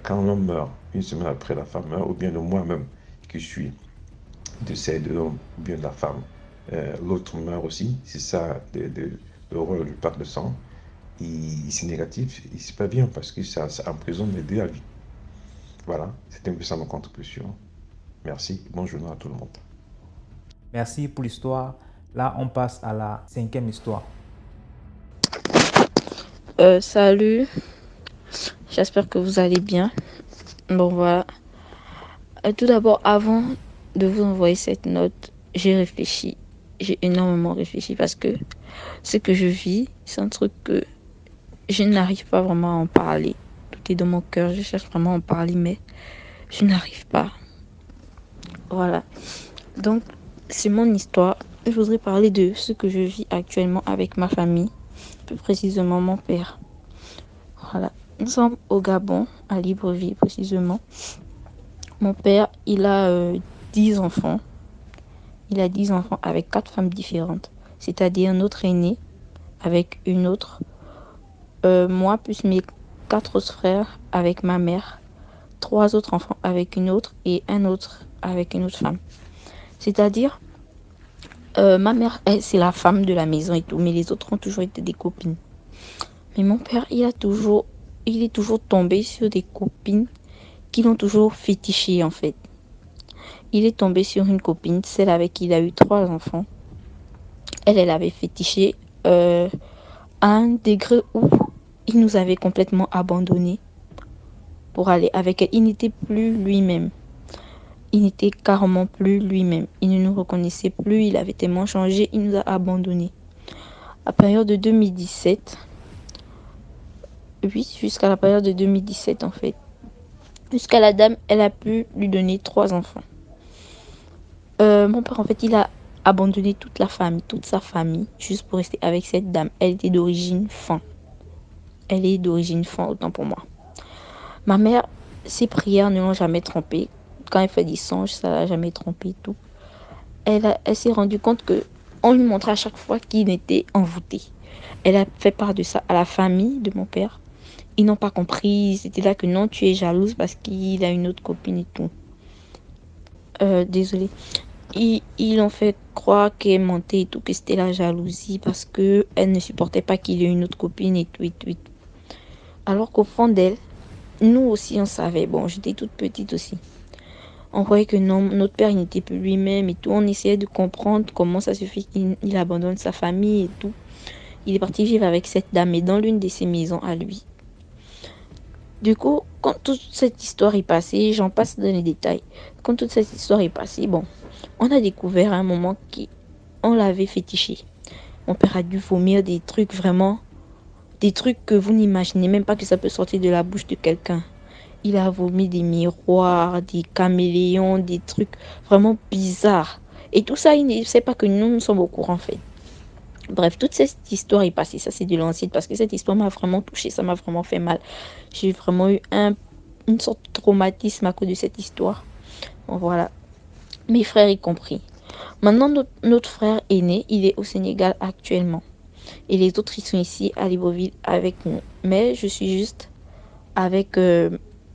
[SPEAKER 5] quand l'homme meurt, une semaine après la femme meurt, ou bien de moi-même qui suis décès de l'homme, ou bien de la femme, l'autre meurt aussi, c'est ça le rôle du pacte de sang. Et c'est négatif, et c'est pas bien parce que ça emprisonne les deux à vie. Voilà, c'était un peu ça ma contribution. Merci, bonne journée à tout le monde.
[SPEAKER 1] Merci pour l'histoire. Là, on passe à la 5e histoire.
[SPEAKER 3] Salut, j'espère que vous allez bien. Bon, voilà. Tout d'abord, avant de vous envoyer cette note, j'ai réfléchi. J'ai énormément réfléchi parce que ce que je vis, c'est un truc que je n'arrive pas vraiment à en parler. Tout est dans mon cœur, je cherche vraiment à en parler, mais je n'arrive pas. Voilà. Donc, c'est mon histoire. Je voudrais parler de ce que je vis actuellement avec ma famille, plus précisément mon père. Voilà. Nous sommes au Gabon, à Libreville précisément. Mon père, il a 10 enfants. Il a 10 enfants avec 4 femmes différentes. C'est-à-dire notre aîné avec une autre. Moi plus mes 4 autres frères avec ma mère. 3 autres enfants avec une autre et un autre avec une autre femme. C'est-à-dire, ma mère, c'est la femme de la maison et tout, mais les autres ont toujours été des copines. Mais mon père, il est toujours tombé sur des copines qui l'ont toujours fétiché en fait. Il est tombé sur une copine, celle avec qui il a eu 3 enfants. Elle avait fétiché à un degré où il nous avait complètement abandonnés pour aller avec elle. Il n'était plus lui-même. Il n'était carrément plus lui-même. Il ne nous reconnaissait plus, il avait tellement changé, il nous a abandonnés. À la période de 2017, oui, jusqu'à la période de 2017 en fait. Jusqu'à la dame, elle a pu lui donner 3 enfants. Mon père, en fait, il a abandonné toute sa famille, juste pour rester avec cette dame. Elle était d'origine Fan. Elle est d'origine Fan, autant pour moi. Ma mère, ses prières ne l'ont jamais trompée. Quand elle fait des songes, ça l'a jamais trompée, tout. Elle s'est rendue compte que on lui montrait à chaque fois qu'il était envoûté. Elle a fait part de ça à la famille de mon père. Ils n'ont pas compris. C'était là que non, tu es jalouse parce qu'il a une autre copine et tout. Désolée. Ils ont fait croire qu'elle mentait et tout, que c'était la jalousie parce que elle ne supportait pas qu'il y ait une autre copine et tout et tout et tout. Alors qu'au fond d'elle, nous aussi on savait. Bon, j'étais toute petite aussi. On voyait que non, notre père il n'était plus lui-même et tout. On essayait de comprendre comment ça se fait qu'il abandonne sa famille et tout. Il est parti vivre avec cette dame et dans l'une de ses maisons à lui. Du coup, quand toute cette histoire est passée, j'en passe dans les détails. Quand toute cette histoire est passée, bon, on a découvert à un moment qu'on l'avait fétiché. Mon père a dû vomir des trucs vraiment, des trucs que vous n'imaginez même pas que ça peut sortir de la bouche de quelqu'un. Il a vomi des miroirs, des caméléons, des trucs vraiment bizarres. Et tout ça, il ne sait pas que nous sommes au courant en fait. Bref, toute cette histoire est passée. Ça, c'est de l'ancien parce que cette histoire m'a vraiment touchée. Ça m'a vraiment fait mal. J'ai vraiment eu une sorte de traumatisme à cause de cette histoire. Bon, voilà. Mes frères y compris. Maintenant, notre frère aîné, il est au Sénégal actuellement. Et les autres, ils sont ici à Libreville avec nous. Mais je suis juste avec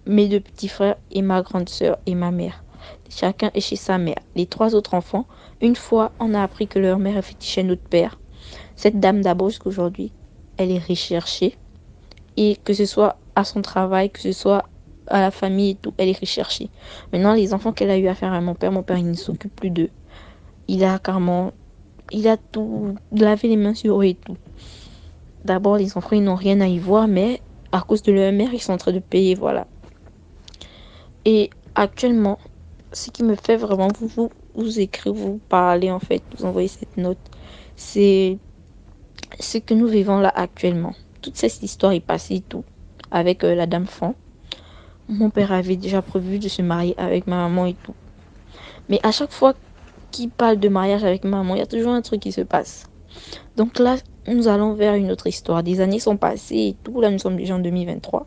[SPEAKER 3] mes deux petits frères et ma grande sœur et ma mère. Chacun est chez sa mère. Les trois autres enfants, une fois, on a appris que leur mère est fétichée notre père. Cette dame d'abord jusqu'aujourd'hui, elle est recherchée. Et que ce soit à son travail, que ce soit à la famille et tout, elle est recherchée. Maintenant, les enfants qu'elle a eu affaire à mon père, il ne s'occupe plus d'eux. Il a tout lavé les mains sur eux et tout. D'abord, les enfants, ils n'ont rien à y voir, mais à cause de leur mère, ils sont en train de payer, voilà. Et actuellement, ce qui me fait vraiment vous écrire, vous parler en fait, vous envoyer cette note, c'est ce que nous vivons là actuellement. Toute cette histoire est passée et tout, avec la dame Fan. Mon père avait déjà prévu de se marier avec ma maman et tout. Mais à chaque fois qu'il parle de mariage avec ma maman, il y a toujours un truc qui se passe. Donc là, nous allons vers une autre histoire. Des années sont passées et tout. Là, nous sommes déjà en 2023.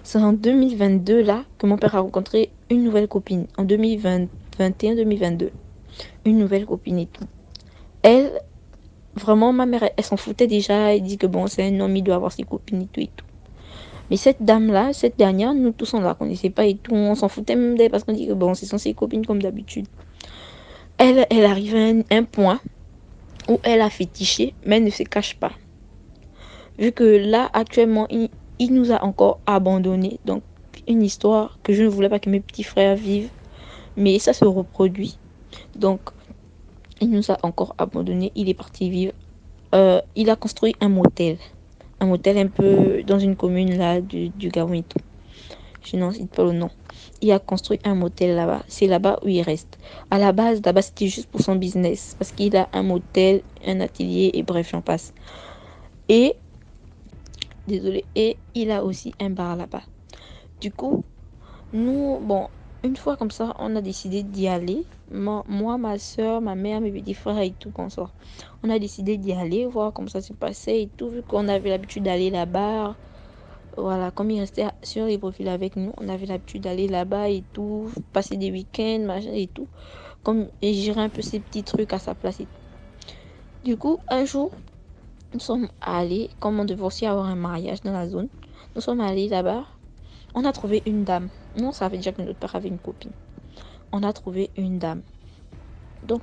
[SPEAKER 3] C'est en 2022 là que mon père a rencontré une nouvelle copine. En 2021-2022. Une nouvelle copine et tout. Elle, vraiment, ma mère, elle s'en foutait déjà. Elle dit que bon, c'est un homme, il doit avoir ses copines et tout et tout. Mais cette dame-là, cette dernière, nous tous on la connaissait pas et tout. On s'en foutait même d'elle parce qu'on dit que bon, c'est censé ses copines comme d'habitude. Elle arrive à un point où elle a fétiché, mais elle ne se cache pas. Vu que là, actuellement, il nous a encore abandonnés. Donc, une histoire que je ne voulais pas que mes petits frères vivent. Mais ça se reproduit. Donc, il nous a encore abandonnés. Il est parti vivre. Il a construit un motel. Un motel un peu dans une commune là du Gabon et tout. Je n'en cite pas le nom. Il a construit un motel là-bas. C'est là-bas où il reste. À la base, là-bas, c'était juste pour son business. Parce qu'il a un motel, un atelier et bref, j'en passe. Et il a aussi un bar là-bas. Du coup, nous, bon, une fois comme ça, on a décidé d'y aller. Moi, ma soeur, ma mère, mes petits frères et tout comme ça. On a décidé d'y aller, voir comment ça se passait et tout, vu qu'on avait l'habitude d'aller là-bas. Voilà, comme il restait sur les profils avec nous, on avait l'habitude d'aller là-bas et tout, passer des week-ends, machin et tout. Et gérer un peu ces petits trucs à sa place et tout. Du coup, un jour, nous sommes allés, comme on devait aussi avoir un mariage dans la zone, nous sommes allés là-bas. On a trouvé une dame. Nous, on savait déjà que notre père avait une copine. On a trouvé une dame. Donc,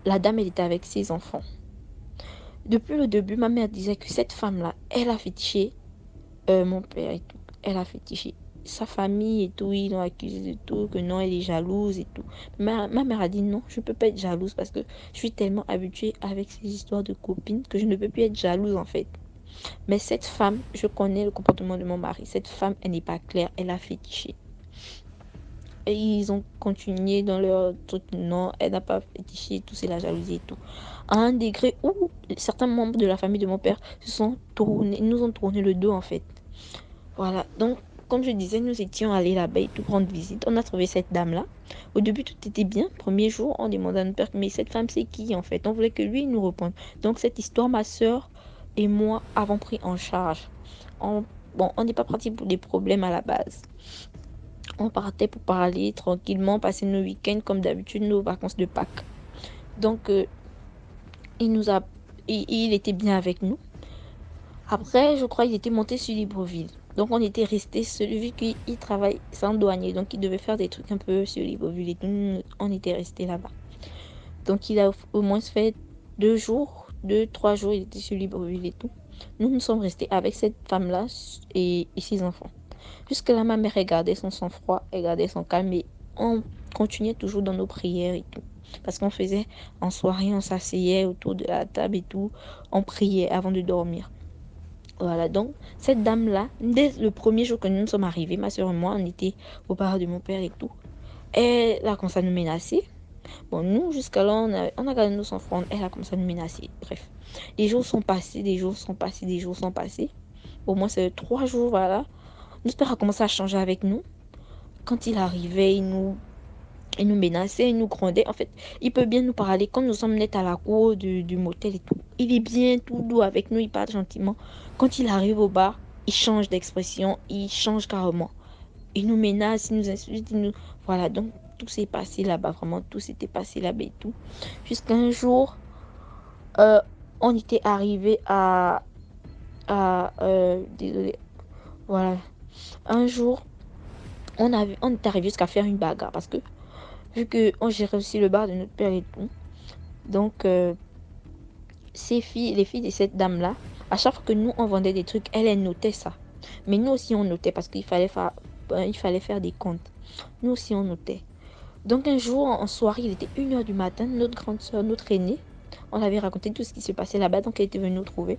[SPEAKER 3] la dame, elle était avec ses enfants. Depuis le début, ma mère disait que cette femme-là, elle a fétiché mon père et tout. Elle a fétiché sa famille et tout. Ils l'ont accusé de tout, que non, elle est jalouse et tout. Ma mère a dit non, je ne peux pas être jalouse parce que je suis tellement habituée avec ces histoires de copines que je ne peux plus être jalouse en fait. Mais cette femme, je connais le comportement de mon mari. Cette femme, elle n'est pas claire. Elle a fétiché. Et ils ont continué dans leur truc. Non, elle n'a pas fétiché. Tout, c'est la jalousie et tout. À un degré où certains membres de la famille de mon père nous ont tourné le dos en fait. Voilà. Donc, comme je disais, nous étions allés là-bas et tout prendre visite. On a trouvé cette dame-là. Au début, tout était bien. Premier jour, on demandait à notre père, mais cette femme, c'est qui en fait? On voulait que lui nous réponde. Donc, cette histoire, ma soeur et moi avons pris en charge. On n'est pas parti pour des problèmes à la base. On partait pour parler tranquillement, passer nos week-ends comme d'habitude, nos vacances de Pâques. Donc, il était bien avec nous. Après, je crois qu'il était monté sur Libreville. Donc, on était resté celui qui travaille sans douanier. Donc, il devait faire des trucs un peu sur Libreville et tout. On était resté là-bas. Donc, il a au moins fait 3 jours, il était sur Libreville et tout. Nous sommes restés avec cette femme-là et ses enfants. Jusque-là, ma mère, elle gardait son sang-froid, elle gardait son calme et on continuait toujours dans nos prières et tout. Parce qu'on faisait en soirée, on s'asseyait autour de la table et tout, on priait avant de dormir. Voilà, donc cette dame-là, dès le premier jour que nous sommes arrivés, ma soeur et moi, on était au bar de mon père et tout. Elle a commencé à nous menacer. Bon, nous, jusqu'à là, on a gardé nos sang-froid, elle a commencé à nous menacer. Bref, les jours sont passés, des jours sont passés, des jours sont passés. Au moins, c'est 3 jours, voilà. Notre père a commencé à changer avec nous. Quand il arrivait, il nous menaçait, il nous grondait. En fait, il peut bien nous parler. Quand nous sommes nets à la cour du motel et tout, il est bien tout doux avec nous, il parle gentiment. Quand il arrive au bar, il change d'expression, il change carrément. Il nous menace, il nous insulte, Voilà, donc tout s'est passé là-bas, vraiment, tout s'était passé là-bas et tout. Jusqu'à un jour, on était arrivé désolé, voilà. Un jour, on est arrivé jusqu'à faire une bagarre parce que vu qu'on gérait aussi le bar de notre père et tout, donc les filles de cette dame-là, à chaque fois que nous on vendait des trucs, elle notait ça. Mais nous aussi on notait parce qu'il fallait faire des comptes. Nous aussi on notait. Donc un jour en soirée, il était 1h du matin, notre grande soeur, notre aînée, on avait raconté tout ce qui se passait là-bas, donc elle était venue nous trouver.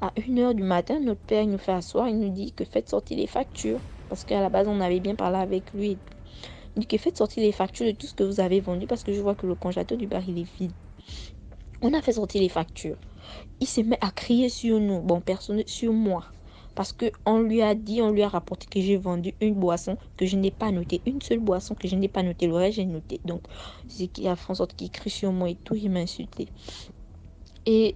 [SPEAKER 3] À 1h du matin, notre père il nous fait asseoir, il nous dit que faites sortir les factures. Parce qu'à la base, on avait bien parlé avec lui. Il dit que faites sortir les factures de tout ce que vous avez vendu parce que je vois que le congélateur du bar, il est vide. On a fait sortir les factures. Il se met à crier sur nous, bon, personne, sur moi. Parce qu'on lui a rapporté que j'ai vendu une boisson que je n'ai pas notée. Une seule boisson que je n'ai pas notée. Le reste, j'ai noté. Donc, c'est qu'il a fait en sorte qu'il crie sur moi et tout, il m'a insulté. Et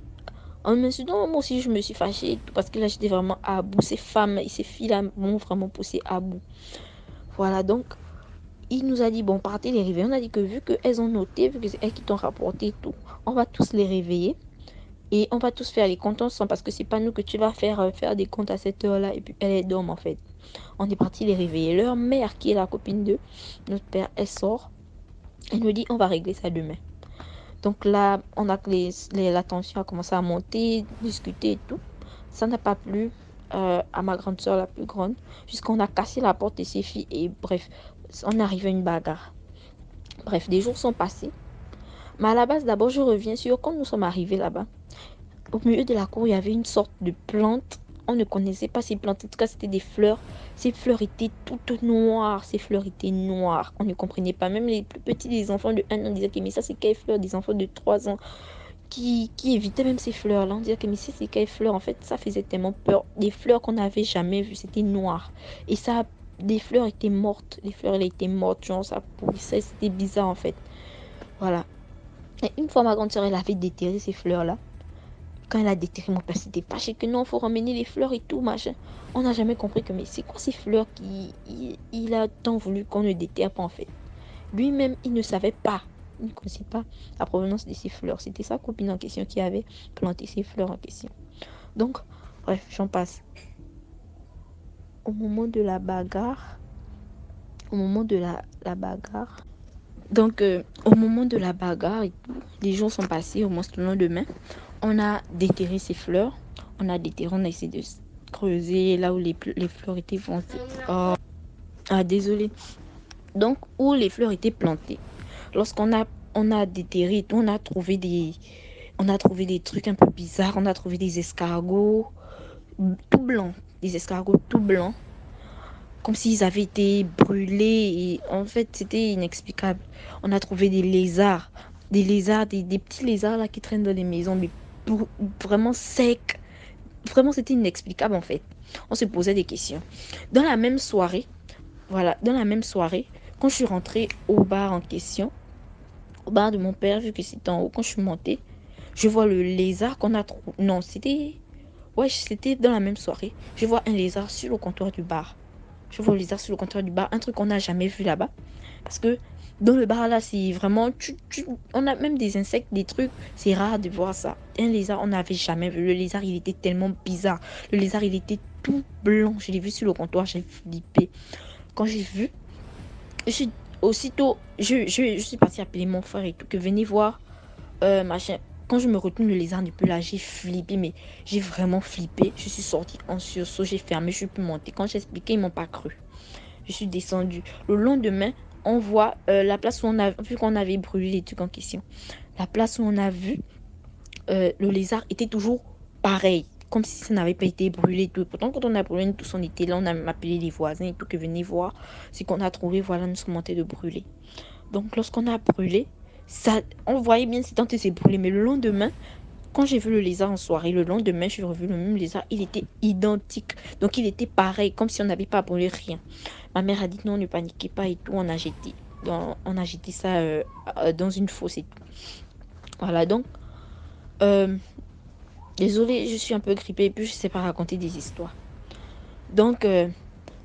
[SPEAKER 3] en m'insultant, moi aussi, je me suis fâchée parce que là, j'étais vraiment à bout. Ces femmes et ces filles-là m'ont vraiment poussé à bout. Voilà, donc, il nous a dit, bon, partez les réveiller. On a dit que vu qu'elles ont noté, vu que c'est elles qui t'ont rapporté tout, on va tous les réveiller. Et on va tous faire les comptes ensemble parce que c'est pas nous que tu vas faire des comptes à cette heure-là. Et puis, elle dorme, en fait. On est parti les réveiller. Leur mère, qui est la copine de notre père, elle sort. Elle nous dit, on va régler ça demain. Donc là, on a la tension a commencé à monter, discuter et tout. Ça n'a pas plu à ma grande soeur la plus grande, puisqu'on a cassé la porte de ses filles et bref, on est arrivé à une bagarre. Bref, des jours sont passés. Mais à la base, d'abord, je reviens sur quand nous sommes arrivés là-bas. Au milieu de la cour, il y avait une sorte de plante. On ne connaissait pas ces plantes. En tout cas, c'était des fleurs. Ces fleurs étaient toutes noires. Ces fleurs étaient noires. On ne comprenait pas. Même les plus petits, des enfants de 1 an, disaient que mais ça, c'est quelles fleurs? Des enfants de 3 ans qui évitaient même ces fleurs-là. On disait que mais ça, c'est quelles fleurs? En fait, ça faisait tellement peur. Des fleurs qu'on n'avait jamais vues. C'était noir. Et ça, des fleurs étaient mortes. Les fleurs, elles étaient mortes. Genre, ça pourrissait. C'était bizarre, en fait. Voilà. Et une fois, ma grande soeur, elle avait déterré ces fleurs-là. Quand elle a déterré, mon père s'était fâché que non, il faut ramener les fleurs et tout, machin. On n'a jamais compris que mais c'est quoi ces fleurs il a tant voulu qu'on ne déterre pas en fait. Lui-même, il ne savait pas. Il ne connaissait pas la provenance de ces fleurs. C'était sa copine en question qui avait planté ces fleurs en question. Donc, bref, j'en passe. Au moment de la bagarre, donc, au moment de la bagarre, les jours sont passés, au moins le lendemain. On a déterré ces fleurs. On a essayé de creuser là où les fleurs étaient plantées. Désolé. Donc, où les fleurs étaient plantées. Lorsqu'on a déterré, on a trouvé des trucs un peu bizarres. On a trouvé des escargots tout blancs. Des escargots tout blancs. Comme s'ils avaient été brûlés. Et en fait, c'était inexplicable. On a trouvé des lézards. Des petits lézards là qui traînent dans les maisons. Mais vraiment secs. Vraiment, c'était inexplicable en fait. On se posait des questions. Dans la même soirée, quand je suis rentrée au bar en question, au bar de mon père, vu que c'était en haut, quand je suis montée, je vois le lézard qu'on a trouvé. Non, c'était dans la même soirée. Je vois un lézard sur le comptoir du bar. Un truc qu'on n'a jamais vu là-bas. Parce que dans le bar là, c'est vraiment... on a même des insectes, des trucs. C'est rare de voir ça. Un lézard, on n'avait jamais vu. Le lézard, il était tellement bizarre. Le lézard, il était tout blanc. Je l'ai vu sur le comptoir, j'ai flippé. Quand j'ai vu, aussitôt, je suis partie appeler mon frère et tout, que venez voir machin. Quand je me retourne, le lézard n'est plus là. J'ai flippé, mais j'ai vraiment flippé. Je suis sortie en sursaut, j'ai fermé, je suis plus montée. Quand j'ai expliqué, ils m'ont pas cru. Je suis descendue. Le lendemain, on voit la place où on a vu qu'on avait brûlé les trucs en question. La place où on a vu le lézard était toujours pareil, comme si ça n'avait pas été brûlé et tout. Pourtant, quand on a brûlé, nous tous on était là, on a même appelé les voisins et tout, que venez voir ce qu'on a trouvé. Voilà, nous sommes montés de brûler. Donc, lorsqu'on a brûlé, ça, on voyait bien c'est s'est brûlé. Mais le lendemain, quand j'ai vu le lézard en soirée, le lendemain, j'ai revu le même lézard. Il était identique. Donc, il était pareil, comme si on n'avait pas brûlé rien. Ma mère a dit non, ne paniquez pas et tout. On a jeté ça dans une fosse et tout. Voilà, donc, désolée, je suis un peu grippée et puis je ne sais pas raconter des histoires. Donc,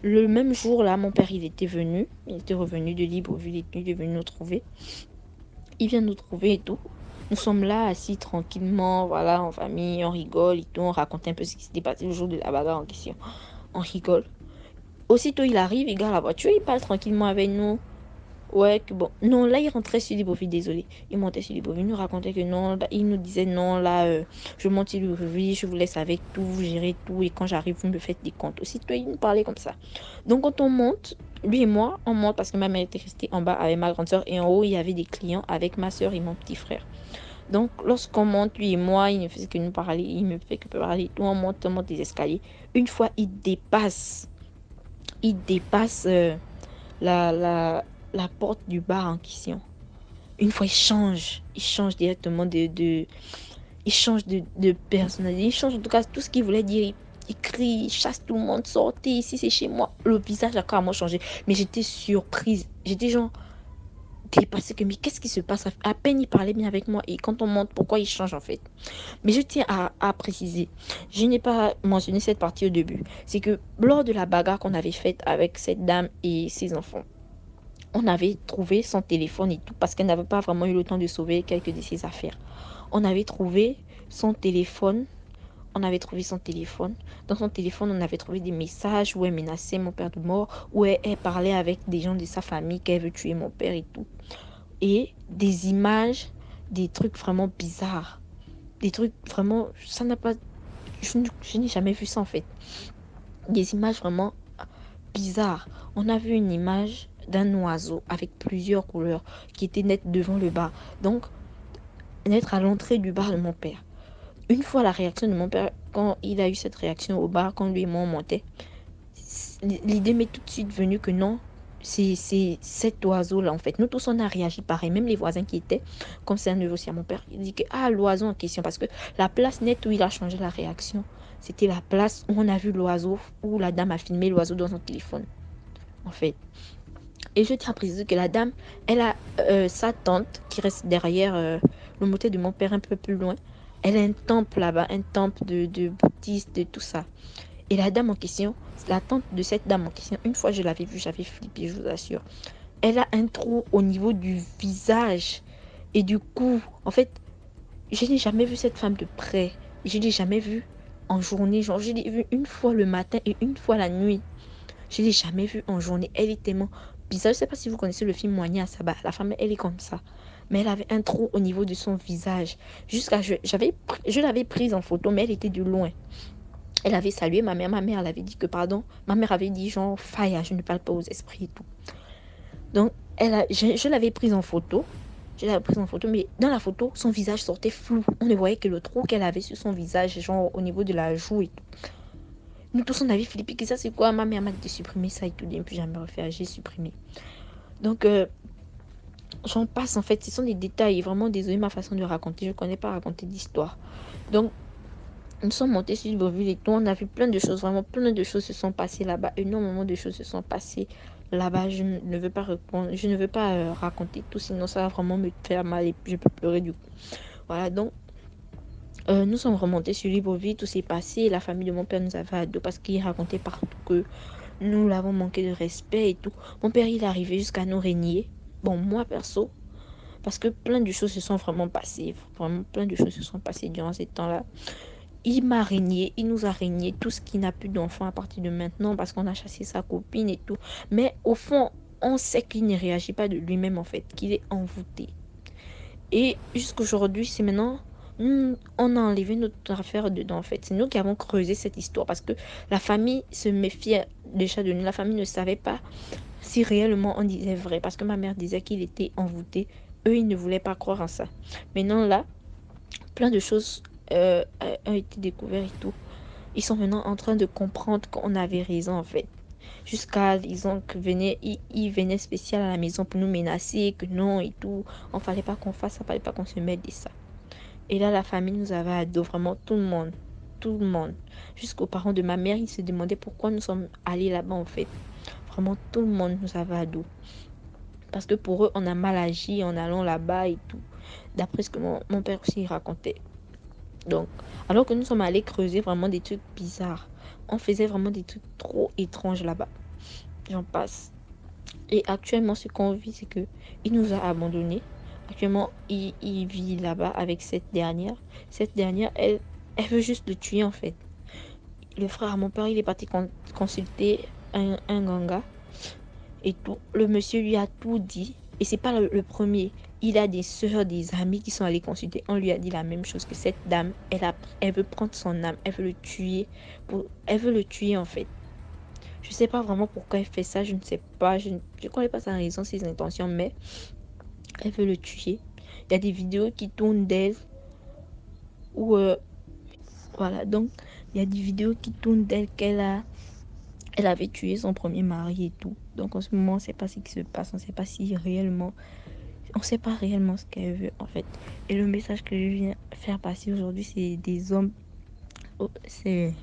[SPEAKER 3] le même jour là, mon père, il était revenu de Libreville, il est venu nous trouver. Il vient nous trouver et tout. Nous sommes là, assis tranquillement, voilà, en famille, on rigole et tout, on raconte un peu ce qui s'était passé le jour de la bagarre en question. On rigole. Aussitôt, il arrive, il gare la voiture, il parle tranquillement avec nous. Ouais, que bon. Non, là, il rentrait sur Libreville, désolé. Il montait sur Libreville, il nous racontait que non, là, il nous disait non, là, je monte sur Libreville, je vous laisse avec tout, vous gérez tout, et quand j'arrive, vous me faites des comptes. Aussitôt, il nous parlait comme ça. Donc, quand on monte, lui et moi, on monte parce que ma mère était restée en bas avec ma grande soeur, et en haut, il y avait des clients avec ma soeur et mon petit frère. Donc, lorsqu'on monte, lui et moi, il ne faisait que nous parler, il me fait que parler, tout, on monte des escaliers. Une fois, il dépasse la porte du bar en question. Une fois, il change directement il change de personnalité, il change en tout cas tout ce qu'il voulait dire. Il crie, il chasse tout le monde, sortez ici, c'est chez moi. Le visage a carrément changé, mais j'étais surprise, j'étais genre dépassée que mais qu'est-ce qui se passe? À peine il parlait bien avec moi et quand on monte, pourquoi il change en fait? Mais je tiens à préciser, je n'ai pas mentionné cette partie au début, c'est que lors de la bagarre qu'on avait faite avec cette dame et ses enfants, on avait trouvé son téléphone et tout parce qu'elle n'avait pas vraiment eu le temps de sauver quelques de ses affaires. On avait trouvé son téléphone. On avait trouvé son téléphone. Dans son téléphone, on avait trouvé des messages où elle menaçait mon père de mort, où elle parlait avec des gens de sa famille qu'elle veut tuer mon père et tout. Et des images, des trucs vraiment bizarres. Des trucs vraiment... Ça n'a pas... Je n'ai jamais vu ça en fait. Des images vraiment bizarres. On a vu une image d'un oiseau avec plusieurs couleurs qui était net devant le bar. Donc, net à l'entrée du bar de mon père. Une fois la réaction de mon père, quand il a eu cette réaction au bar, quand lui et moi on montait, l'idée m'est tout de suite venue que non, c'est cet oiseau-là en fait. Nous tous on a réagi pareil, même les voisins qui étaient, comme c'est un neveu aussi à mon père, il dit que ah l'oiseau en question, parce que la place nette où il a changé la réaction, c'était la place où on a vu l'oiseau, où la dame a filmé l'oiseau dans son téléphone, en fait. Et je tiens à préciser que la dame, elle a sa tante qui reste derrière le motel de mon père un peu plus loin. Elle a un temple là-bas, un temple de bouddhistes, de tout ça. Et la dame en question, la tante de cette dame en question, une fois je l'avais vue, j'avais flippé, je vous assure. Elle a un trou au niveau du visage et du cou. En fait, je n'ai jamais vu cette femme de près. Je ne l'ai jamais vue en journée. Genre, je l'ai vue une fois le matin et une fois la nuit. Je ne l'ai jamais vue en journée. Elle est tellement bizarre. Je ne sais pas si vous connaissez le film Moigné à Saba. La femme, elle est comme ça. Mais elle avait un trou au niveau de son visage. Je l'avais prise en photo, mais elle était de loin. Elle avait salué ma mère. Ma mère, elle avait dit que pardon. Ma mère avait dit genre, Faya, je ne parle pas aux esprits et tout. Donc, je l'avais prise en photo. Je l'avais prise en photo, mais dans la photo, son visage sortait flou. On ne voyait que le trou qu'elle avait sur son visage, genre au niveau de la joue et tout. Nous tous, on avait flippé que ça, c'est quoi? Ma mère m'a dit de supprimer ça et tout. Et puis, jamais refait. J'ai supprimé. Donc, j'en passe en fait. Ce sont des détails. Vraiment, désolé ma façon de raconter. Je ne connais pas raconter d'histoire. Donc, nous sommes montés sur Libreville et tout. On a vu plein de choses. Vraiment, plein de choses se sont passées là-bas. Énormément de choses se sont passées là-bas. Je ne veux pas répondre. Je ne veux pas raconter tout. Sinon, ça va vraiment me faire mal et je peux pleurer du coup. Voilà, donc. Nous sommes remontés sur Libreville, tout s'est passé. La famille de mon père nous avait à dos parce qu'il racontait partout que nous l'avons manqué de respect et tout. Mon père, il est arrivé jusqu'à nous régner. Bon, moi, perso, parce que plein de choses se sont vraiment passées. Vraiment, plein de choses se sont passées durant ces temps-là. Il m'a régné, il nous a régné tout ce qui n'a plus d'enfant à partir de maintenant parce qu'on a chassé sa copine et tout. Mais au fond, on sait qu'il ne réagit pas de lui-même en fait, qu'il est envoûté. Et jusqu'aujourd'hui, c'est maintenant, on a enlevé notre affaire dedans, en fait. C'est nous qui avons creusé cette histoire parce que la famille se méfiait déjà de nous. La famille ne savait pas si réellement on disait vrai parce que ma mère disait qu'il était envoûté. Eux, ils ne voulaient pas croire en ça. Maintenant, là, plein de choses ont été découvertes et tout. Ils sont maintenant en train de comprendre qu'on avait raison, en fait. Jusqu'à, disons, ils venaient spécial à la maison pour nous menacer, que non et tout. On fallait pas qu'on fasse ça, fallait pas qu'on se mette de ça. Et là, la famille nous avait à dos, vraiment tout le monde. Tout le monde. Jusqu'aux parents de ma mère, ils se demandaient pourquoi nous sommes allés là-bas, en fait. Vraiment, tout le monde nous avait à dos. Parce que pour eux, on a mal agi en allant là-bas et tout. D'après ce que mon père aussi racontait. Donc, alors que nous sommes allés creuser vraiment des trucs bizarres. On faisait vraiment des trucs trop étranges là-bas. J'en passe. Et actuellement, ce qu'on vit, c'est que il nous a abandonnés. Actuellement, il vit là-bas avec cette dernière. Cette dernière, elle veut juste le tuer en fait. Le frère à mon père, il est parti consulter un ganga et tout. Le monsieur lui a tout dit. Et c'est pas le premier. Il a des sœurs, des amis qui sont allés consulter. On lui a dit la même chose que cette dame, elle veut prendre son âme, elle veut le tuer. Elle veut le tuer en fait. Je sais pas vraiment pourquoi elle fait ça, je ne sais pas. Je ne connais pas sa raison, ses intentions, mais elle veut le tuer. Il y a des vidéos qui tournent d'elle où voilà, donc il y a des vidéos qui tournent d'elle elle avait tué son premier mari et tout. Donc en ce moment, on ne sait pas ce qui se passe, on ne sait pas si réellement, on sait pas réellement ce qu'elle veut en fait. Et le message que je viens faire passer aujourd'hui, c'est des hommes, c'est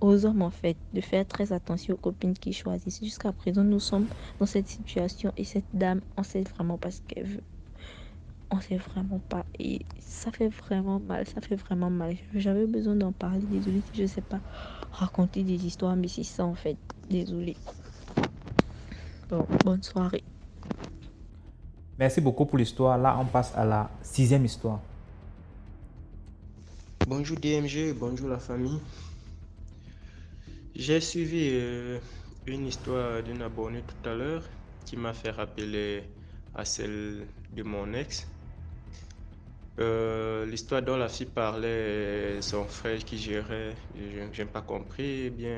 [SPEAKER 3] aux hommes en fait, de faire très attention aux copines qu'ils choisissent. Jusqu'à présent, nous sommes dans cette situation et cette dame, on sait vraiment pas ce qu'elle veut. On sait vraiment pas. Et ça fait vraiment mal, ça fait vraiment mal. J'avais besoin d'en parler, désolée si je sais pas raconter des histoires, mais c'est ça en fait. Désolée. Bon, bonne soirée.
[SPEAKER 1] Merci beaucoup pour l'histoire. Là, on passe à la 6e histoire.
[SPEAKER 6] Bonjour DMG, bonjour la famille. J'ai suivi une histoire d'une abonnée tout à l'heure qui m'a fait rappeler à celle de mon ex. L'histoire dont la fille parlait, son frère qui gérait, je n'ai pas compris bien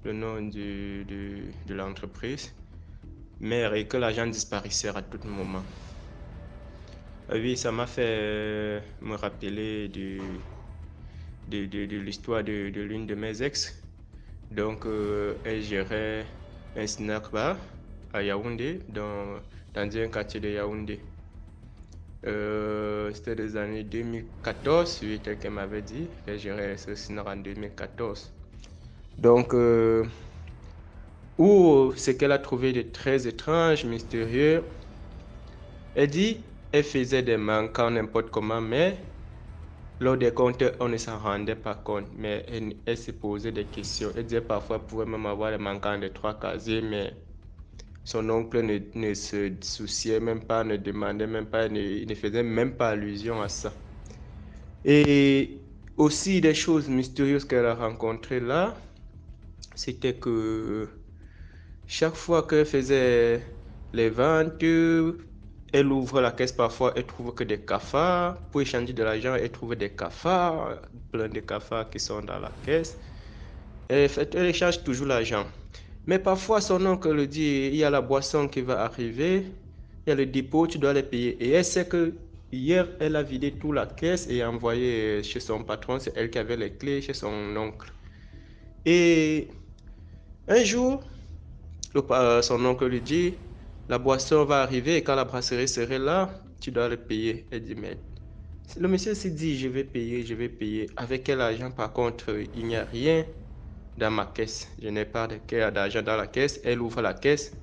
[SPEAKER 6] le nom de l'entreprise, mais et que l'agent disparaissait à tout moment. Oui, ça m'a fait me rappeler de l'histoire de l'une de mes ex. Donc, elle gérait un snack bar à Yaoundé, dans un quartier de Yaoundé. C'était des années 2014, oui, tel qu'elle m'avait dit, qu'elle gérait ce snack en 2014. Donc, ce qu'elle a trouvé de très étrange, mystérieux, elle dit elle faisait des manquants n'importe comment, mais lors des comptes, on ne s'en rendait pas compte, mais elle se posait des questions. Elle disait parfois qu'elle pouvait même avoir les manquants de 3 casiers, mais son oncle ne se souciait même pas, ne demandait même pas, ne faisait même pas allusion à ça. Et aussi des choses mystérieuses qu'elle a rencontrées là, c'était que chaque fois qu'elle faisait les ventes, elle ouvre la caisse parfois, elle trouve que des cafards. Pour échanger de l'argent, elle trouve des cafards, plein de cafards qui sont dans la caisse. Elle échange toujours l'argent. Mais parfois, son oncle lui dit, il y a la boisson qui va arriver, il y a le dépôt, tu dois les payer. Et elle sait que hier, elle a vidé toute la caisse et envoyé chez son patron, c'est elle qui avait les clés chez son oncle. Et un jour, son oncle lui dit, la boisson va arriver et quand la brasserie serait là, tu dois le payer. Elle dit, mais le monsieur s'est dit, je vais payer. Avec quel argent, par contre, il n'y a rien dans ma caisse. Je n'ai pas d'argent dans la caisse. Elle ouvre la caisse.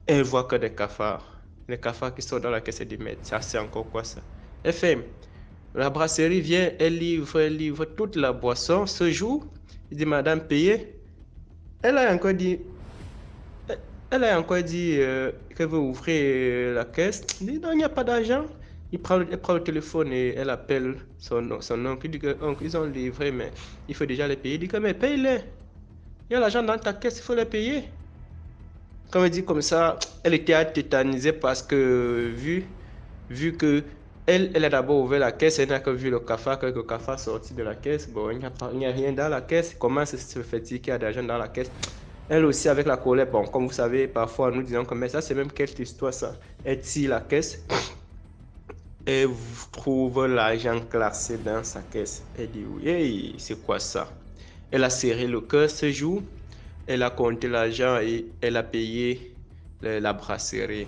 [SPEAKER 6] Elle voit que des cafards. Les cafards qui sont dans la caisse, elle dit, mais ça, c'est encore quoi ça? Elle fait, la brasserie vient, elle livre toute la boisson. Ce jour, il dit, madame, payez. Elle a encore dit qu'elle veut ouvrir la caisse. Il dit non, il n'y a pas d'argent. Elle prend le téléphone et elle appelle son oncle. Il dit que ils ont livré, mais il faut déjà les payer. Il dit que mais paye-les. Il y a l'argent dans ta caisse, il faut les payer. Comme elle dit comme ça, elle était tétanisée parce que vu vu que elle a d'abord ouvert la caisse, elle n'a que vu le cafard, que le cafard sorti de la caisse. Bon, il n'y a rien dans la caisse. Comment se fait-il qu'il y a d'argent dans la caisse? Elle aussi, avec la colère, bon, comme vous savez, parfois nous disons que mais ça, c'est même quelle histoire ça? Elle tire la caisse et trouve l'argent classé dans sa caisse. Elle dit oui, hey, c'est quoi ça? Elle a serré le cœur ce jour, elle a compté l'argent et elle a payé la brasserie.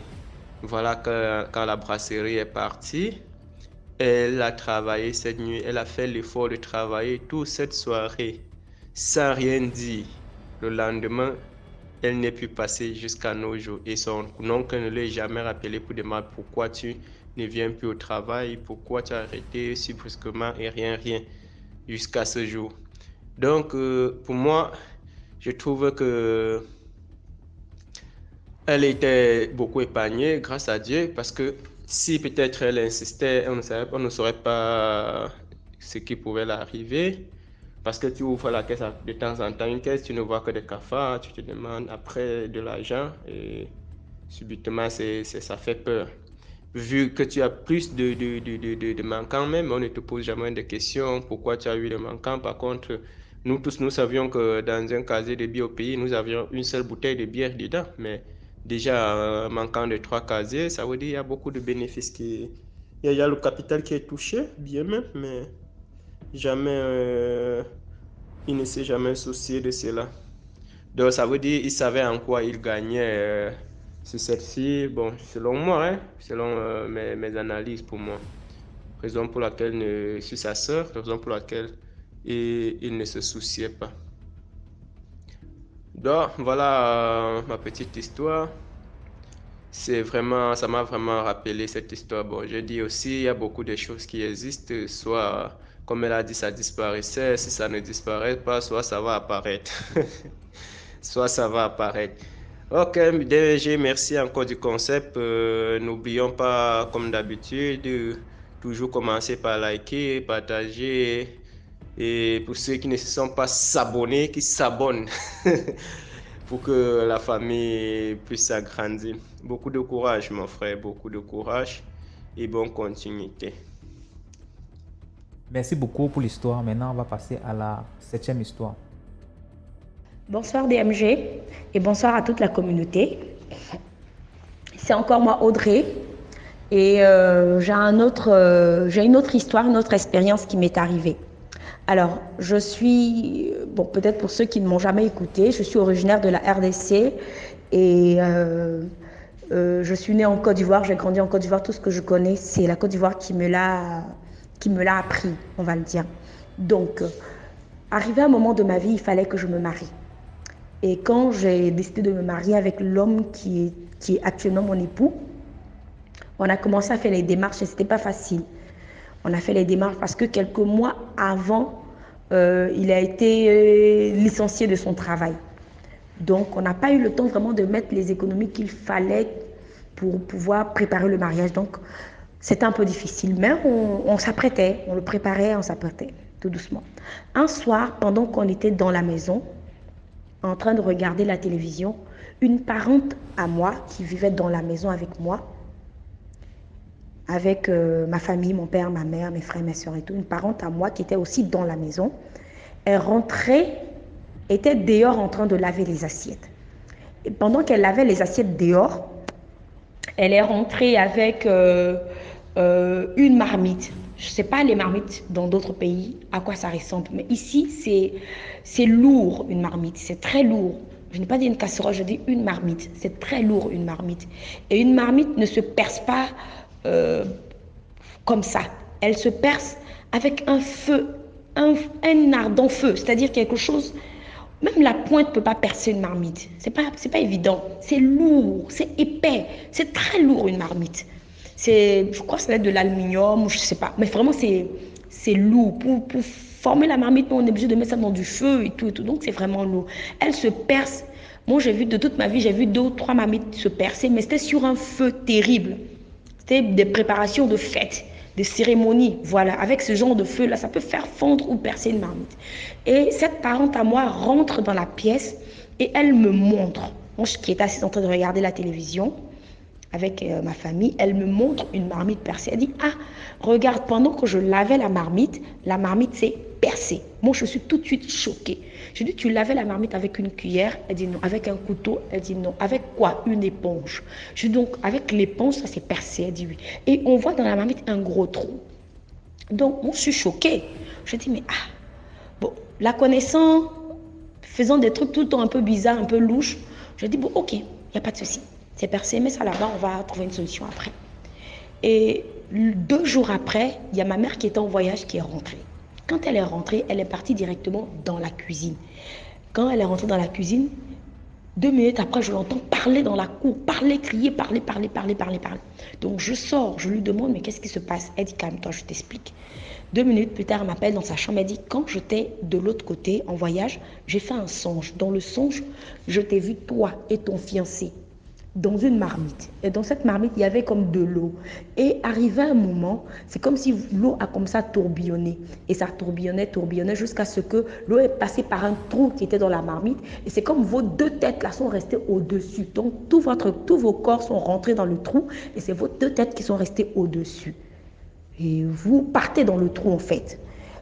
[SPEAKER 6] Voilà que quand la brasserie est partie, elle a travaillé cette nuit, elle a fait l'effort de travailler toute cette soirée sans rien dire. Le lendemain, elle n'est plus passée jusqu'à nos jours et son oncle ne l'a jamais rappelé pour demander pourquoi tu ne viens plus au travail, pourquoi tu as arrêté si brusquement et rien jusqu'à ce jour. Donc pour moi, je trouve que elle était beaucoup épargnée grâce à Dieu parce que si peut-être elle insistait, on ne saurait pas ce qui pouvait l'arriver. Parce que tu ouvres la caisse de temps en temps, une caisse, tu ne vois que des cafards, tu te demandes après de l'argent et subitement ça fait peur. Vu que tu as plus de manquants même, on ne te pose jamais de questions, pourquoi tu as eu de manquants. Par contre, nous tous, nous savions que dans un casier de bière au pays, nous avions une seule bouteille de bière dedans. Mais déjà, manquant de 3 casiers, ça veut dire qu'il y a beaucoup de bénéfices. Il y a le capital qui est touché, bien même, mais jamais, il ne s'est jamais soucié de cela. Donc ça veut dire qu'il savait en quoi il gagnait sur cette fille. Bon, selon moi, hein, selon mes analyses pour moi. Raison pour laquelle, sur sa sœur, raison pour laquelle il ne se souciait pas. Donc voilà ma petite histoire. Ça m'a vraiment rappelé cette histoire. Bon, je dis aussi, il y a beaucoup de choses qui existent, soit, comme elle a dit, ça disparaissait, si ça ne disparaît pas, soit ça va apparaître. Soit ça va apparaître. Ok, DG, merci encore du concept. N'oublions pas, comme d'habitude, de toujours commencer par liker, partager. Et pour ceux qui ne se sont pas s'abonnés, qui s'abonnent pour que la famille puisse s'agrandir. Beaucoup de courage, mon frère, beaucoup de courage et bonne continuité.
[SPEAKER 1] Merci beaucoup pour l'histoire. Maintenant, on va passer à la 7e histoire.
[SPEAKER 7] Bonsoir DMG et bonsoir à toute la communauté. C'est encore moi Audrey et j'ai une autre histoire, une autre expérience qui m'est arrivée. Alors, je suis, bon, peut-être pour ceux qui ne m'ont jamais écouté, je suis originaire de la RDC et je suis née en Côte d'Ivoire, j'ai grandi en Côte d'Ivoire, tout ce que je connais, c'est la Côte d'Ivoire qui me l'a appris, on va le dire. Donc, arrivé à un moment de ma vie, il fallait que je me marie. Et quand j'ai décidé de me marier avec l'homme qui est actuellement mon époux, on a commencé à faire les démarches et ce n'était pas facile. On a fait les démarches parce que quelques mois avant, il a été licencié de son travail. Donc, on n'a pas eu le temps vraiment de mettre les économies qu'il fallait pour pouvoir préparer le mariage. Donc, c'était un peu difficile, mais on s'apprêtait, on le préparait, on s'apprêtait tout doucement. Un soir, pendant qu'on était dans la maison, en train de regarder la télévision, une parente à moi qui vivait dans la maison avec moi, avec ma famille, mon père, ma mère, mes frères, mes soeurs et tout, une parente à moi qui était aussi dans la maison, elle rentrait, était dehors en train de laver les assiettes. Et pendant qu'elle lavait les assiettes dehors, elle est rentrée avec une marmite. Je ne sais pas les marmites dans d'autres pays, à quoi ça ressemble. Mais ici, c'est lourd, une marmite. C'est très lourd. Je n'ai pas dit une casserole, je dis une marmite. C'est très lourd, une marmite. Et une marmite ne se perce pas comme ça. Elle se perce avec un feu, un ardent feu. C'est-à-dire quelque chose... Même la pointe ne peut pas percer une marmite. C'est pas évident. C'est lourd, c'est épais. C'est très lourd, une marmite. Je crois que ça va être de l'aluminium ou je ne sais pas. Mais vraiment, c'est lourd. Pour former la marmite, on est obligé de mettre ça dans du feu et tout. Donc, c'est vraiment lourd. Elle se perce. Moi, de toute ma vie, j'ai vu 2 ou 3 marmites se percer, mais c'était sur un feu terrible. C'était des préparations de fêtes, des cérémonies. Voilà, avec ce genre de feu-là, ça peut faire fondre ou percer une marmite. Et cette parente à moi rentre dans la pièce et elle me montre. Moi, qui étais assise en train de regarder la télévision, avec ma famille, elle me montre une marmite percée. Elle dit, ah, regarde, pendant que je lavais la marmite s'est percée. Moi, je suis tout de suite choquée. Je dis, tu lavais la marmite avec une cuillère? Elle dit non. Avec un couteau? Elle dit non. Avec quoi? Une éponge. Je dis donc, avec l'éponge, ça s'est percé. Elle dit oui. Et on voit dans la marmite un gros trou. Donc, moi, je suis choquée. Je dis, mais ah, bon, la connaissant, faisant des trucs tout le temps un peu bizarres, un peu louches, je dis, bon, ok, il n'y a pas de souci. C'est percé, mais ça là-bas, on va trouver une solution après. Et 2 jours après, il y a ma mère qui était en voyage qui est rentrée. Quand elle est rentrée, elle est partie directement dans la cuisine. Quand elle est rentrée dans la cuisine, 2 minutes après, je l'entends parler dans la cour, parler, crier, parler. Donc je sors, je lui demande, mais qu'est-ce qui se passe? Elle dit, calme-toi, je t'explique. 2 minutes plus tard, elle m'appelle dans sa chambre, elle dit, quand j'étais de l'autre côté, en voyage, j'ai fait un songe. Dans le songe, je t'ai vu, toi et ton fiancé, dans une marmite. Et dans cette marmite, il y avait comme de l'eau. Et arrivé un moment, c'est comme si l'eau a comme ça tourbillonné. Et ça tourbillonnait jusqu'à ce que l'eau est passée par un trou qui était dans la marmite. Et c'est comme vos 2 têtes là sont restées au-dessus. Donc tous vos corps sont rentrés dans le trou et c'est vos 2 têtes qui sont restées au-dessus. Et vous partez dans le trou en fait.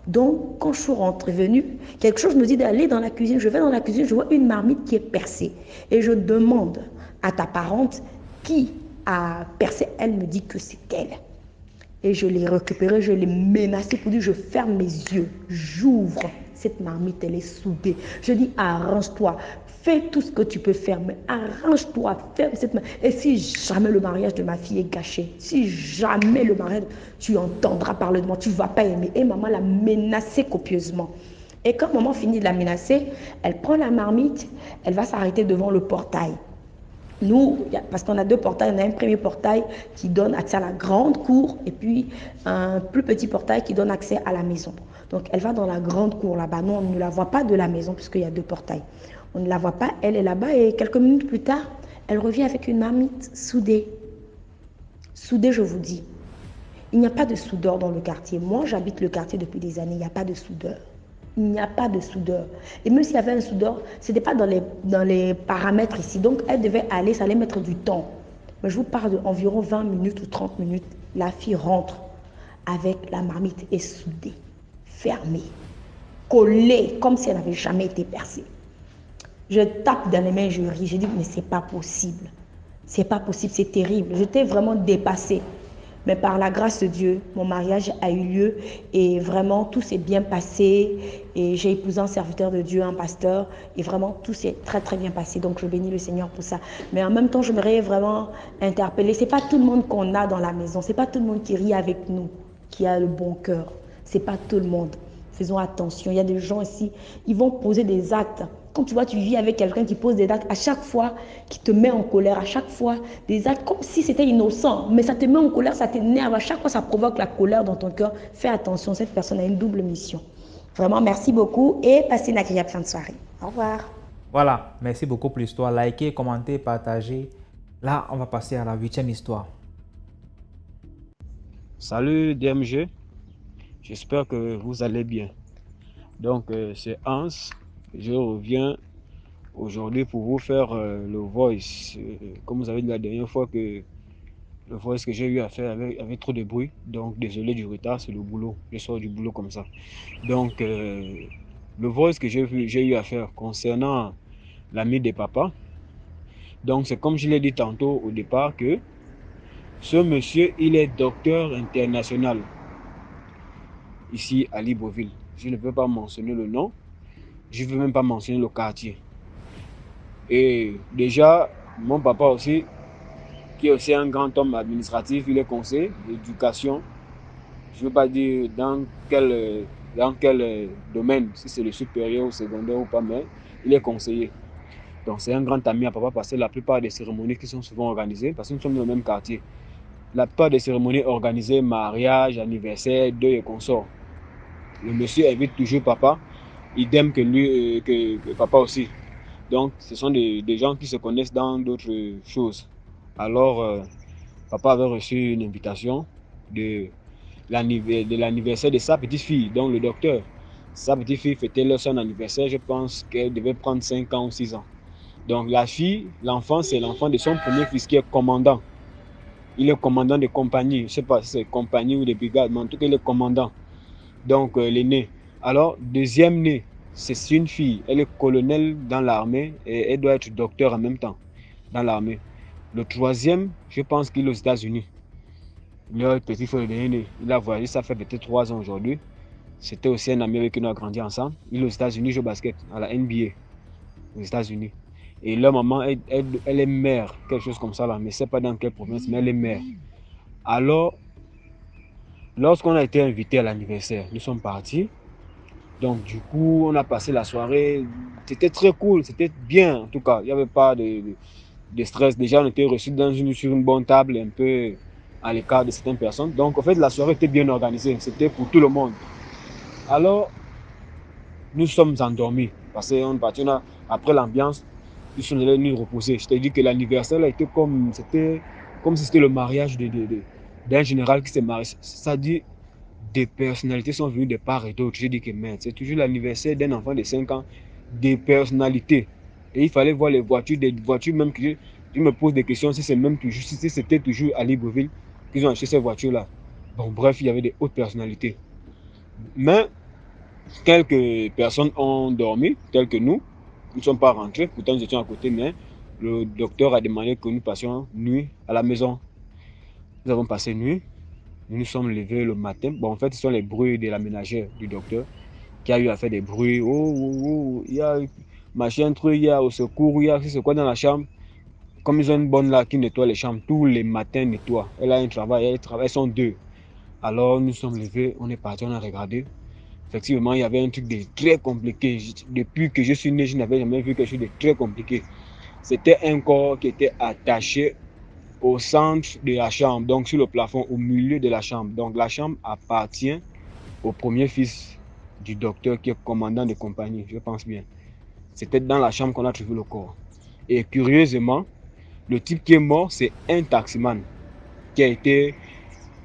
[SPEAKER 7] Donc, quand je suis venue, quelque chose me dit d'aller dans la cuisine. Je vais dans la cuisine, je vois une marmite qui est percée. Et je demande à ta parente qui a percé. Elle me dit que c'est elle. Et je l'ai récupérée, je l'ai menacée pour dire, je ferme mes yeux, j'ouvre. Cette marmite, elle est soudée. Je dis, arrange-toi, fais tout ce que tu peux faire, mais arrange-toi, ferme cette marmite. Et si jamais le mariage de ma fille est gâché, si jamais le mariage, tu entendras parler de moi, tu ne vas pas aimer. Et maman l'a menacée copieusement. Et quand maman finit de la menacer, elle prend la marmite, elle va s'arrêter devant le portail. Nous, parce qu'on a 2 portails, on a un premier portail qui donne accès à la grande cour et puis un plus petit portail qui donne accès à la maison. Donc elle va dans la grande cour là-bas. Nous, on ne la voit pas de la maison puisqu'il y a 2 portails. On ne la voit pas, elle est là-bas et quelques minutes plus tard, elle revient avec une marmite soudée. Soudée, je vous dis. Il n'y a pas de soudeur dans le quartier. Moi, j'habite le quartier depuis des années, il n'y a pas de soudeur. Il n'y a pas de soudeur. Et même s'il y avait un soudeur, ce n'était pas dans les paramètres ici. Donc, elle devait aller, ça allait mettre du temps. Mais je vous parle d'environ 20 minutes ou 30 minutes. La fille rentre avec la marmite et soudée, fermée, collée, comme si elle n'avait jamais été percée. Je tape dans les mains, je ris. Je dis, mais c'est pas possible. C'est pas possible, c'est terrible. J'étais vraiment dépassée. Mais par la grâce de Dieu, mon mariage a eu lieu et vraiment tout s'est bien passé. Et j'ai épousé un serviteur de Dieu, un pasteur. Et vraiment tout s'est très très bien passé. Donc je bénis le Seigneur pour ça. Mais en même temps, je voudrais vraiment interpeller. C'est pas tout le monde qu'on a dans la maison. C'est pas tout le monde qui rit avec nous, qui a le bon cœur. C'est pas tout le monde. Faisons attention. Il y a des gens ici, ils vont poser des actes. Quand tu vois, tu vis avec quelqu'un qui pose des actes, à chaque fois, qui te met en colère, à chaque fois, des actes comme si c'était innocent, mais ça te met en colère, ça t'énerve, à chaque fois, ça provoque la colère dans ton cœur. Fais attention, cette personne a une double mission. Vraiment, merci beaucoup et passez une agréable fin de soirée. Au revoir.
[SPEAKER 1] Voilà, merci beaucoup pour l'histoire. Likez, commentez, partagez. Là, on va passer à la 8e histoire.
[SPEAKER 8] Salut DMG, j'espère que vous allez bien. Donc, c'est Hans. Je reviens aujourd'hui pour vous faire le voice. Comme vous avez dit la dernière fois que le voice que j'ai eu à faire avait trop de bruit. Donc désolé du retard, c'est le boulot. Je sors du boulot comme ça. Donc le voice que j'ai eu à faire concernant l'ami de papa. Donc c'est comme je l'ai dit tantôt au départ que ce monsieur, il est docteur international ici à Libreville. Je ne peux pas mentionner le nom. Je ne veux même pas mentionner le quartier. Et déjà, mon papa aussi, qui est aussi un grand homme administratif, il est conseiller d'éducation. Je ne veux pas dire dans quel domaine, si c'est le supérieur ou secondaire ou pas, mais il est conseiller. Donc c'est un grand ami à papa parce que la plupart des cérémonies qui sont souvent organisées, parce que nous sommes dans le même quartier, la plupart des cérémonies organisées, mariage, anniversaire, deuil et consorts, le monsieur invite toujours papa. Idem que lui, que papa aussi. Donc, ce sont des gens qui se connaissent dans d'autres choses. Alors, papa avait reçu une invitation de l'anniversaire de sa petite fille, donc le docteur. Sa petite fille fêtait son anniversaire, je pense qu'elle devait prendre 5 ans ou 6 ans. Donc, la fille, l'enfant, c'est l'enfant de son premier fils qui est commandant Il est commandant de compagnie. Je ne sais pas si c'est compagnie ou de brigade, mais en tout cas, il est commandant. Donc, l'aîné. Alors, deuxième né, c'est une fille. Elle est colonel dans l'armée et elle doit être docteur en même temps dans l'armée. Le troisième, je pense qu'il est aux États-Unis. Le petit frère de l'aîné, il a voyagé, ça fait peut-être 3 ans aujourd'hui. C'était aussi un ami avec qui nous avons grandi ensemble. Il est aux États-Unis, joue au basket, à la NBA, aux États-Unis. Et leur maman, elle est mère, quelque chose comme ça là, mais je ne sais pas dans quelle province, mais elle est mère. Alors, lorsqu'on a été invité à l'anniversaire, nous sommes partis. Donc, du coup, on a passé la soirée. C'était très cool, c'était bien en tout cas. Il n'y avait pas de stress. Déjà, on était reçus sur une bonne table, un peu à l'écart de certaines personnes. Donc, en fait, la soirée était bien organisée. C'était pour tout le monde. Alors, nous sommes endormis. Parce qu'on partit, après l'ambiance, nous sommes allés nous reposer. Je t'ai dit que l'anniversaire là était comme si c'était le mariage d'un général qui s'est marié. Ça dit, des personnalités sont venues de part et d'autre. J'ai dit que merde, c'est toujours l'anniversaire d'un enfant de 5 ans, des personnalités. Et il fallait voir les voitures, des voitures même que je me pose des questions si c'était toujours à Libreville qu'ils ont acheté ces voitures-là. Bon, bref, il y avait des hautes personnalités. Mais quelques personnes ont dormi, telles que nous. Nous ne sommes pas rentrés, pourtant nous étions à côté, mais le docteur a demandé que nous passions nuit à la maison. Nous avons passé nuit. Nous nous sommes levés le matin. Bon, en fait, ce sont les bruits de la ménagère du docteur qui a eu à faire des bruits. Il y a machin truc, il y a au secours, il y a c'est quoi dans la chambre. Comme ils ont une bonne là qui nettoie les chambres, tous les matins nettoie. Elle a un travail, elle travaille, elles sont 2. Alors nous sommes levés, on est parti, on a regardé. Effectivement, il y avait un truc de très compliqué. Depuis que je suis né, je n'avais jamais vu quelque chose de très compliqué. C'était un corps qui était attaché au centre de la chambre, donc sur le plafond, au milieu de la chambre. Donc la chambre appartient au premier fils du docteur qui est commandant de compagnie, je pense bien. C'était dans la chambre qu'on a trouvé le corps. Et curieusement, le type qui est mort, c'est un taximan qui a été,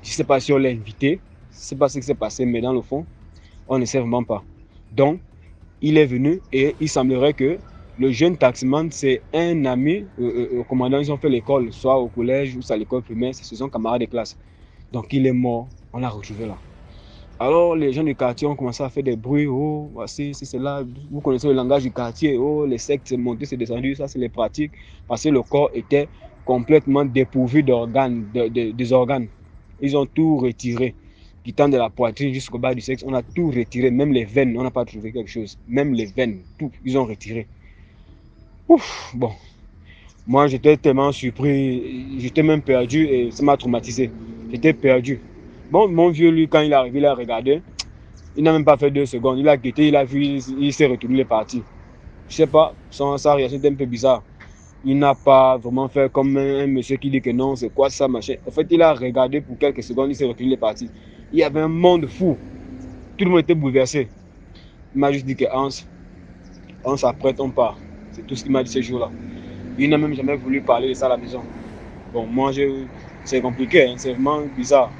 [SPEAKER 8] je ne sais pas si on l'a invité, je ne sais pas ce qui s'est passé, mais dans le fond, on ne sait vraiment pas. Donc, il est venu et il semblerait que le jeune taximan, c'est un ami au commandant. Ils ont fait l'école, soit au collège ou à l'école primaire, c'est son camarade de classe. Donc, il est mort, on l'a retrouvé là. Alors, les gens du quartier ont commencé à faire des bruits. Oh, voici, c'est là. Vous connaissez le langage du quartier. Oh, les sectes, c'est monté, c'est descendu. Ça, c'est les pratiques. Parce que le corps était complètement dépourvu d'organes, des organes. Ils ont tout retiré. Quittant de la poitrine jusqu'au bas du sexe, on a tout retiré. Même les veines, on n'a pas trouvé quelque chose. Même les veines, tout, ils ont retiré. Ouf, bon. Moi, j'étais tellement surpris. J'étais même perdu et ça m'a traumatisé. J'étais perdu. Bon, mon vieux, lui, quand il est arrivé, il a regardé. Il n'a même pas fait 2 secondes. Il a guetté, il a vu, il s'est retourné, il est parti. Je sais pas, sa réaction était un peu bizarre. Il n'a pas vraiment fait comme un monsieur qui dit que non, c'est quoi ça, machin. En fait, il a regardé pour quelques secondes, il s'est retourné, il est parti. Il y avait un monde fou. Tout le monde était bouleversé. Il m'a juste dit que on s'apprête, on part. C'est tout ce qu'il m'a dit ce jour-là. Il n'a même jamais voulu parler de ça à la maison. Bon, moi, c'est compliqué, hein, c'est vraiment bizarre.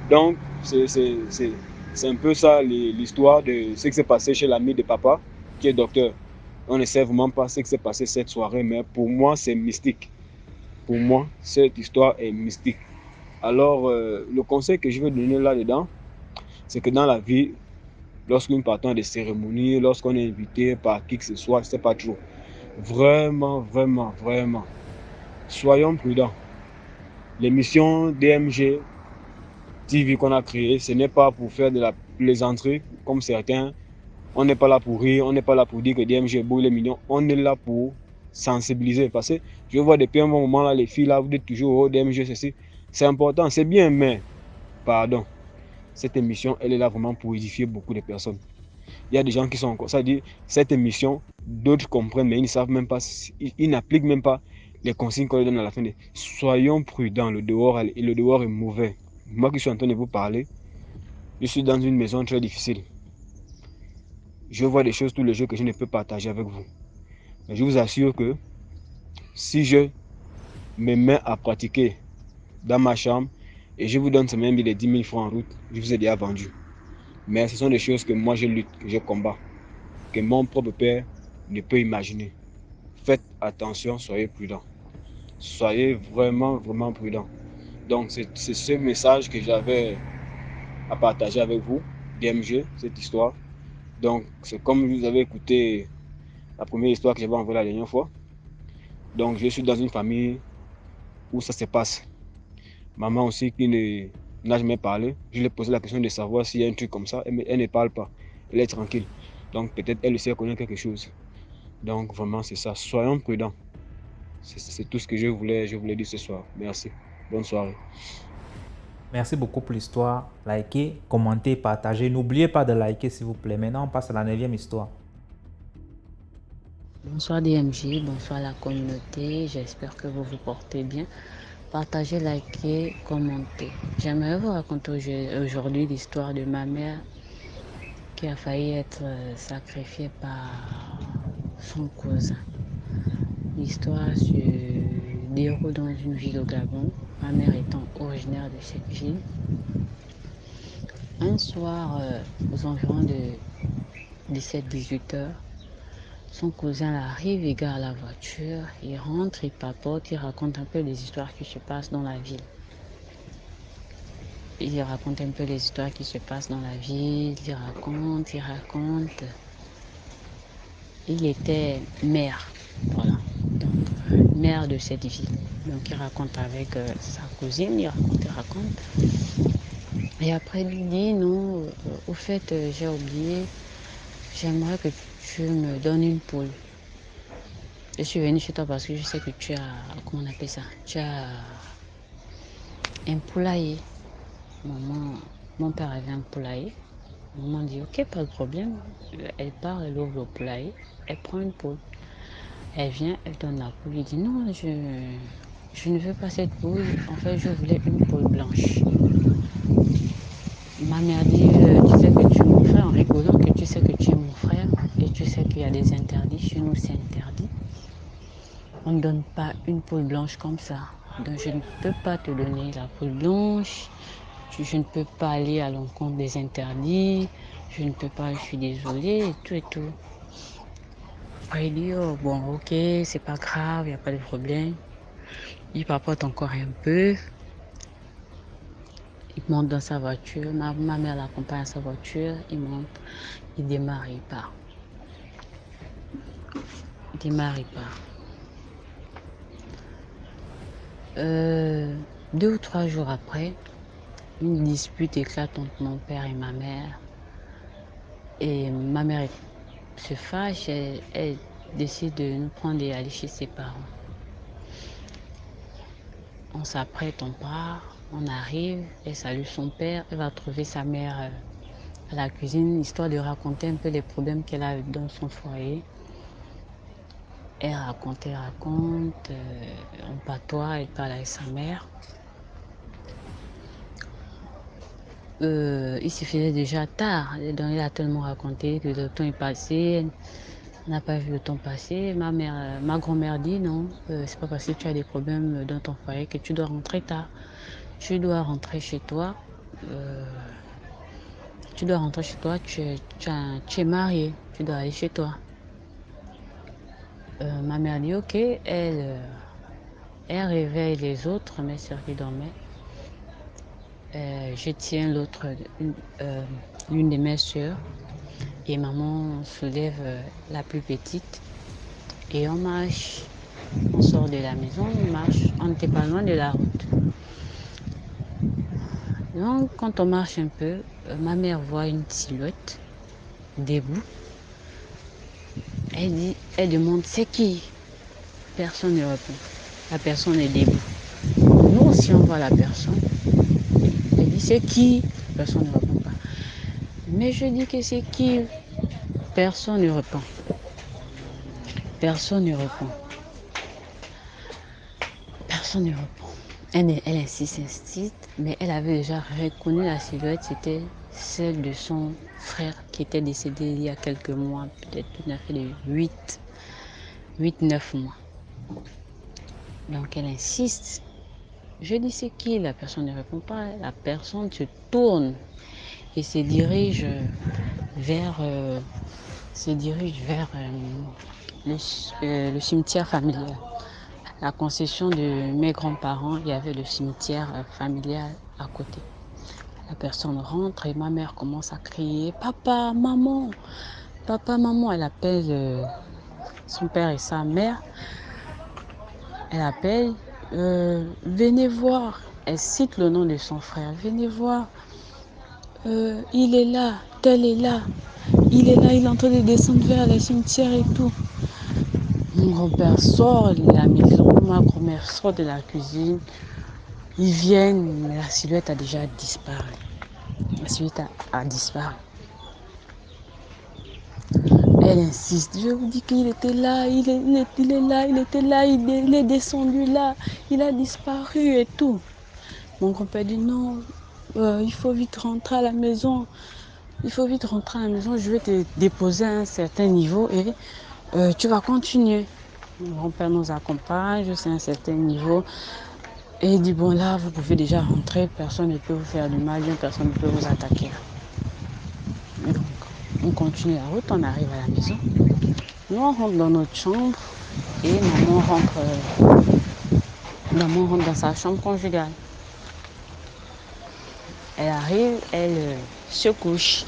[SPEAKER 8] Donc, c'est un peu ça l'histoire de ce qui s'est passé chez l'ami de papa, qui est docteur. On ne sait vraiment pas ce qui s'est passé cette soirée, mais pour moi, c'est mystique. Pour moi, cette histoire est mystique. Alors, le conseil que je veux donner là-dedans, c'est que dans la vie, lorsque nous partons à des cérémonies, lorsqu'on est invité par qui que ce soit, je ne sais pas trop, vraiment, vraiment, vraiment, soyons prudents. L'émission DMG TV qu'on a créée, ce n'est pas pour faire de la plaisanterie, comme certains. On n'est pas là pour rire, on n'est pas là pour dire que DMG est beau, il est mignon. On est là pour sensibiliser. Parce que je vois depuis un bon moment, là, les filles, là, vous dites toujours, oh, DMG, ceci. C'est important, c'est bien, mais, pardon, cette émission, elle est là vraiment pour édifier beaucoup de personnes. Il y a des gens qui sont encore, ça dit, cette émission, d'autres comprennent, mais ils ne savent même pas, ils n'appliquent même pas les consignes qu'on leur donne à la fin. Soyons prudents, le dehors est mauvais. Moi qui suis en train de vous parler, je suis dans une maison très difficile. Je vois des choses tous les jours que je ne peux partager avec vous. Mais je vous assure que si je me mets à pratiquer dans ma chambre et je vous donne ce même les 10 000 francs en route, je vous ai déjà vendu. Mais ce sont des choses que moi je lutte, que je combats, que mon propre père ne peut imaginer. Faites attention, soyez prudents. Soyez vraiment, vraiment prudents. Donc c'est ce message que j'avais à partager avec vous, DMG, cette histoire. Donc c'est comme vous avez écouté la première histoire que j'avais envoyée la dernière fois. Donc je suis dans une famille où ça se passe. Maman aussi qui n'a jamais parlé. Je lui ai posé la question de savoir s'il y a un truc comme ça. Elle ne parle pas. Elle est tranquille. Donc peut-être elle aussi connaît quelque chose. Donc vraiment c'est ça. Soyons prudents. C'est tout ce que je voulais dire ce soir. Merci. Bonne soirée.
[SPEAKER 1] Merci beaucoup pour l'histoire. Likez, commentez, partagez. N'oubliez pas de liker s'il vous plaît. Maintenant, on passe à la 9e histoire.
[SPEAKER 9] Bonsoir DMJ, bonsoir la communauté. J'espère que vous vous portez bien. Partagez, likez, commentez. J'aimerais vous raconter aujourd'hui l'histoire de ma mère qui a failli être sacrifiée par son cousin. L'histoire se déroule dans une ville au Gabon, ma mère étant originaire de cette ville. Un soir, aux environs de 17-18 heures, son cousin arrive, il gare la voiture, il rentre, il papote, il raconte un peu les histoires qui se passent dans la ville. Il raconte un peu les histoires qui se passent dans la ville, il raconte. Il était maire, voilà, donc maire de cette ville. Donc il raconte avec sa cousine, il raconte. Et après il dit non, au fait j'ai oublié, j'aimerais que tu me donnes une poule. Je suis venue chez toi parce que je sais que tu as, comment on appelle ça, tu as un poulailler. Mon père avait un poulailler. Maman dit ok, pas de problème. Elle part, elle ouvre le poulailler, elle prend une poule. Elle vient, elle donne la poule. Il dit non, je ne veux pas cette poule. En fait, je voulais une poule blanche. Ma mère dit tu sais que tu es mon frère, en rigolant, que tu sais que tu es mon frère et tu sais qu'il y a des interdits. Chez nous, c'est interdit. On ne donne pas une poule blanche comme ça. Donc, je ne peux pas te donner la poule blanche. Je ne peux pas aller à l'encontre des interdits. Je ne peux pas, je suis désolée, et tout. Après, il dit, oh, bon, ok, c'est pas grave, il n'y a pas de problème. Il papote encore un peu. Il monte dans sa voiture. Ma mère l'accompagne à sa voiture. Il monte, il démarre, il part. 2 ou 3 jours après, une dispute éclate entre mon père et ma mère. Et ma mère se fâche, elle décide de nous prendre et aller chez ses parents. On s'apprête, on part, on arrive, elle salue son père, elle va trouver sa mère à la cuisine, histoire de raconter un peu les problèmes qu'elle a dans son foyer. Elle raconte, on patoie, elle parle avec sa mère. Il se faisait déjà tard, donc il a tellement raconté que le temps est passé, on n'a pas vu le temps passer. Ma grand-mère dit non, c'est pas parce que tu as des problèmes dans ton foyer que tu dois rentrer tard. Tu dois rentrer chez toi, tu es marié, tu dois aller chez toi. Ma mère dit ok, elle réveille les autres, mes soeurs qui dormaient. Je tiens l'une de mes soeurs et maman soulève la plus petite et on marche, on sort de la maison, on marche, on n'était pas loin de la route. Donc quand on marche un peu, ma mère voit une silhouette debout. Elle demande c'est qui? Personne ne répond. La personne est debout. Nous aussi on voit la personne. Elle dit c'est qui? Personne ne répond pas. Mais je dis que c'est qui? Personne ne répond. Elle insiste, mais elle avait déjà reconnu la silhouette, c'était celle de son frère qui était décédé il y a quelques mois, peut-être une affaire de 8-9 mois. Donc elle insiste. Je dis c'est qui? La personne ne répond pas. La personne se tourne et se dirige vers le cimetière familial. la concession de mes grands-parents, il y avait le cimetière familial à côté. La personne rentre et ma mère commence à crier « Papa, maman !» Papa, maman, elle appelle son père et sa mère. Elle appelle « Venez voir !» Elle cite le nom de son frère. « Venez voir, il est là, tel est là. Il est là, il est en train de descendre vers le cimetière et tout. » Mon grand-père sort de la maison, ma grand-mère sort de la cuisine. Ils viennent, mais la silhouette a déjà disparu. La silhouette a disparu. Elle insiste, je vous dis qu'il était là, il est là, il était là, il est descendu là, il a disparu et tout. Mon grand-père dit non, il faut vite rentrer à la maison. Il faut vite rentrer à la maison, je vais te déposer à un certain niveau et tu vas continuer. Mon grand-père nous accompagne jusqu'à un certain niveau. Et il dit, bon là, vous pouvez déjà rentrer, personne ne peut vous faire du mal, personne ne peut vous attaquer. Et donc, on continue la route, on arrive à la maison. Nous, on rentre dans notre chambre et maman rentre dans sa chambre conjugale. Elle arrive, elle se couche.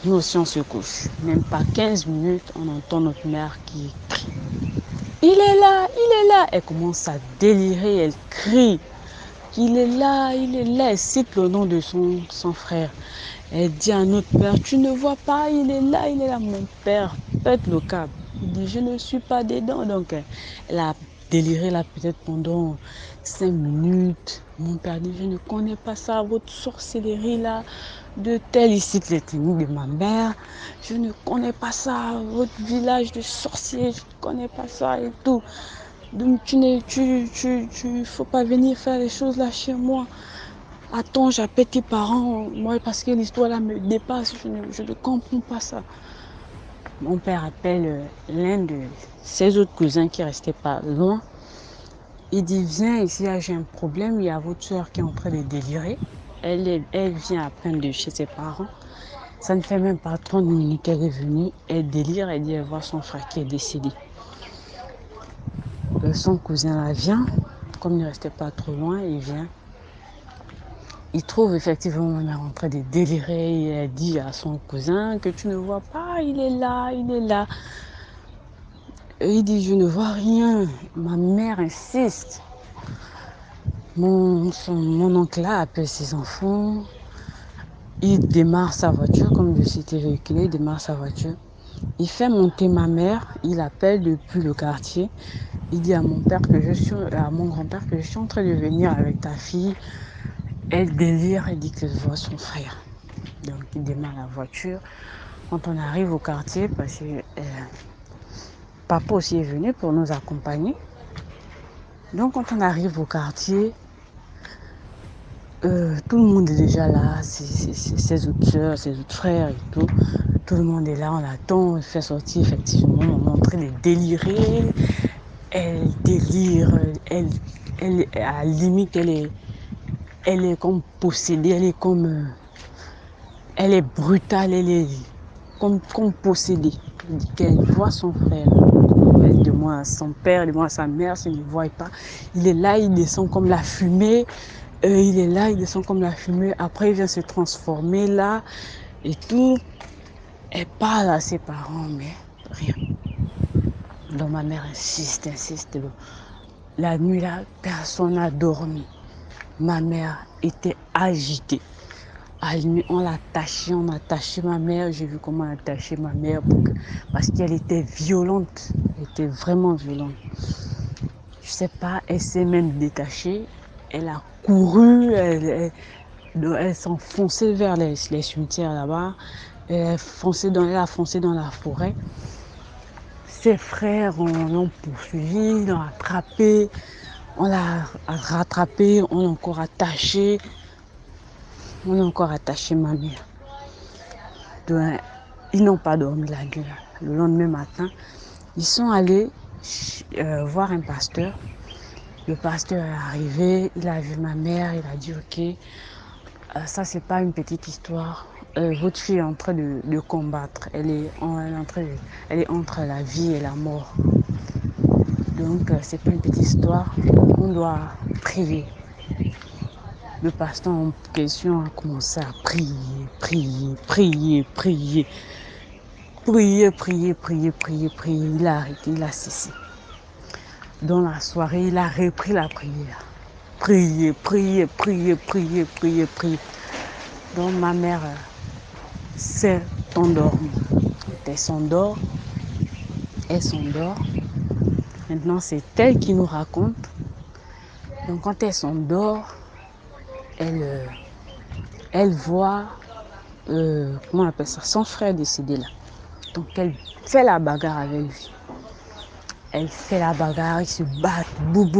[SPEAKER 9] Nous aussi, on se couche. Même pas 15 minutes, on entend notre mère qui crie. Il est là, il est là. Elle commence à délirer, elle crie. Il est là, il est là. Elle cite le nom de son frère. Elle dit à notre père, tu ne vois pas, il est là, il est là. Mon père pète le câble. Il dit, je ne suis pas dedans. Donc, elle a déliré là peut-être pendant 5 minutes. Mon père dit, je ne connais pas ça, votre sorcellerie là, de tel, il cite les techniques de ma mère. Je ne connais pas ça, votre village de sorciers, je ne connais pas ça et tout. Donc, tu faut pas venir faire les choses là chez moi. Attends, j'appelle tes parents, moi, parce que l'histoire là me dépasse, je ne comprends pas ça. Mon père appelle l'un de ses autres cousins qui restait pas loin. Il dit, viens ici, j'ai un problème, il y a votre soeur qui est en train de délirer. Elle vient à peine de chez ses parents. Ça ne fait même pas 30 minutes qu'elle est venue. Elle délire, elle dit, elle voit son frère qui est décédé. Son cousin là vient, comme il ne restait pas trop loin, il vient. Il trouve effectivement ma mère en train de délirer et elle dit à son cousin que tu ne vois pas, il est là, il est là. Et il dit, je ne vois rien. Ma mère insiste. Mon oncle là appelle ses enfants. Il démarre sa voiture, comme je s'était véhiculé, il démarre sa voiture. Il fait monter ma mère, il appelle depuis le quartier. Il dit à mon père à mon grand-père que je suis en train de venir avec ta fille. Elle délire, elle dit qu'elle voit son frère. Donc il démarre la voiture. Quand on arrive au quartier, parce que papa aussi est venu pour nous accompagner. Donc quand on arrive au quartier, tout le monde est déjà là, ses autres soeurs, ses autres frères et tout. Tout le monde est là, on attend, on fait sortir effectivement, on est en train de délirer. Elle délire, elle à la limite, elle est comme possédée, elle est brutale, elle est comme possédée. Elle dit qu'elle voit son frère, elle demande à son père, elle demande à sa mère s'il ne le voit pas. Il est là, il descend comme la fumée. Il est là, il descend comme la fumée. Après, il vient se transformer là et tout. Elle parle à ses parents, mais rien. Donc ma mère insiste. La nuit là, personne n'a dormi. Ma mère était agitée. On l'a attachée, ma mère. J'ai vu comment on a attaché ma mère parce qu'elle était violente. Elle était vraiment violente. Je sais pas, elle s'est même détachée. Elle a couru, elle s'enfonçait vers les cimetières là-bas. Elle a foncé dans la forêt. Ses frères l'ont poursuivi, l'ont attrapé. On l'a rattrapé, on l'a encore attaché. On a encore attaché ma mère. Donc, ils n'ont pas dormi la nuit. Le lendemain matin, ils sont allés voir un pasteur. Le pasteur est arrivé, il a vu ma mère, il a dit ok, ça c'est pas une petite histoire. Votre fille est en train de combattre. Elle est entre la vie et la mort. Donc, c'est pas une petite histoire. On doit prier. Le pasteur en question a commencé à prier. Il a arrêté, il a cessé. Dans la soirée, il a repris la prière. Prier. Donc, ma mère s'est endormie. Elle s'endort. Maintenant, c'est elle qui nous raconte. Donc, quand elle s'endort, elle voit, comment on appelle ça, son frère décédé là. Donc, elle fait la bagarre avec lui. Elle fait la bagarre, ils se battent. Bou.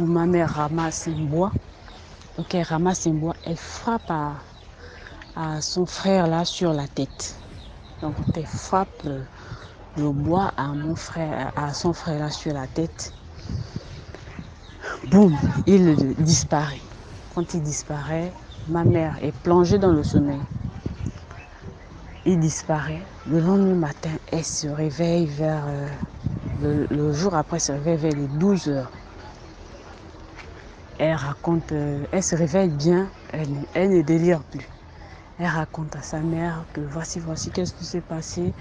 [SPEAKER 9] Ma mère ramasse un bois. Donc, elle ramasse un bois. Elle frappe à son frère là sur la tête. Donc, elle frappe le bois à son frère là sur la tête. Boum, il disparaît. Quand il disparaît, ma mère est plongée dans le sommeil. Il disparaît. Le lendemain matin, elle se réveille vers... le jour après, elle se réveille vers les 12 heures. Elle raconte... elle se réveille bien. Elle ne délire plus. Elle raconte à sa mère que voici qu'est-ce qui s'est passé.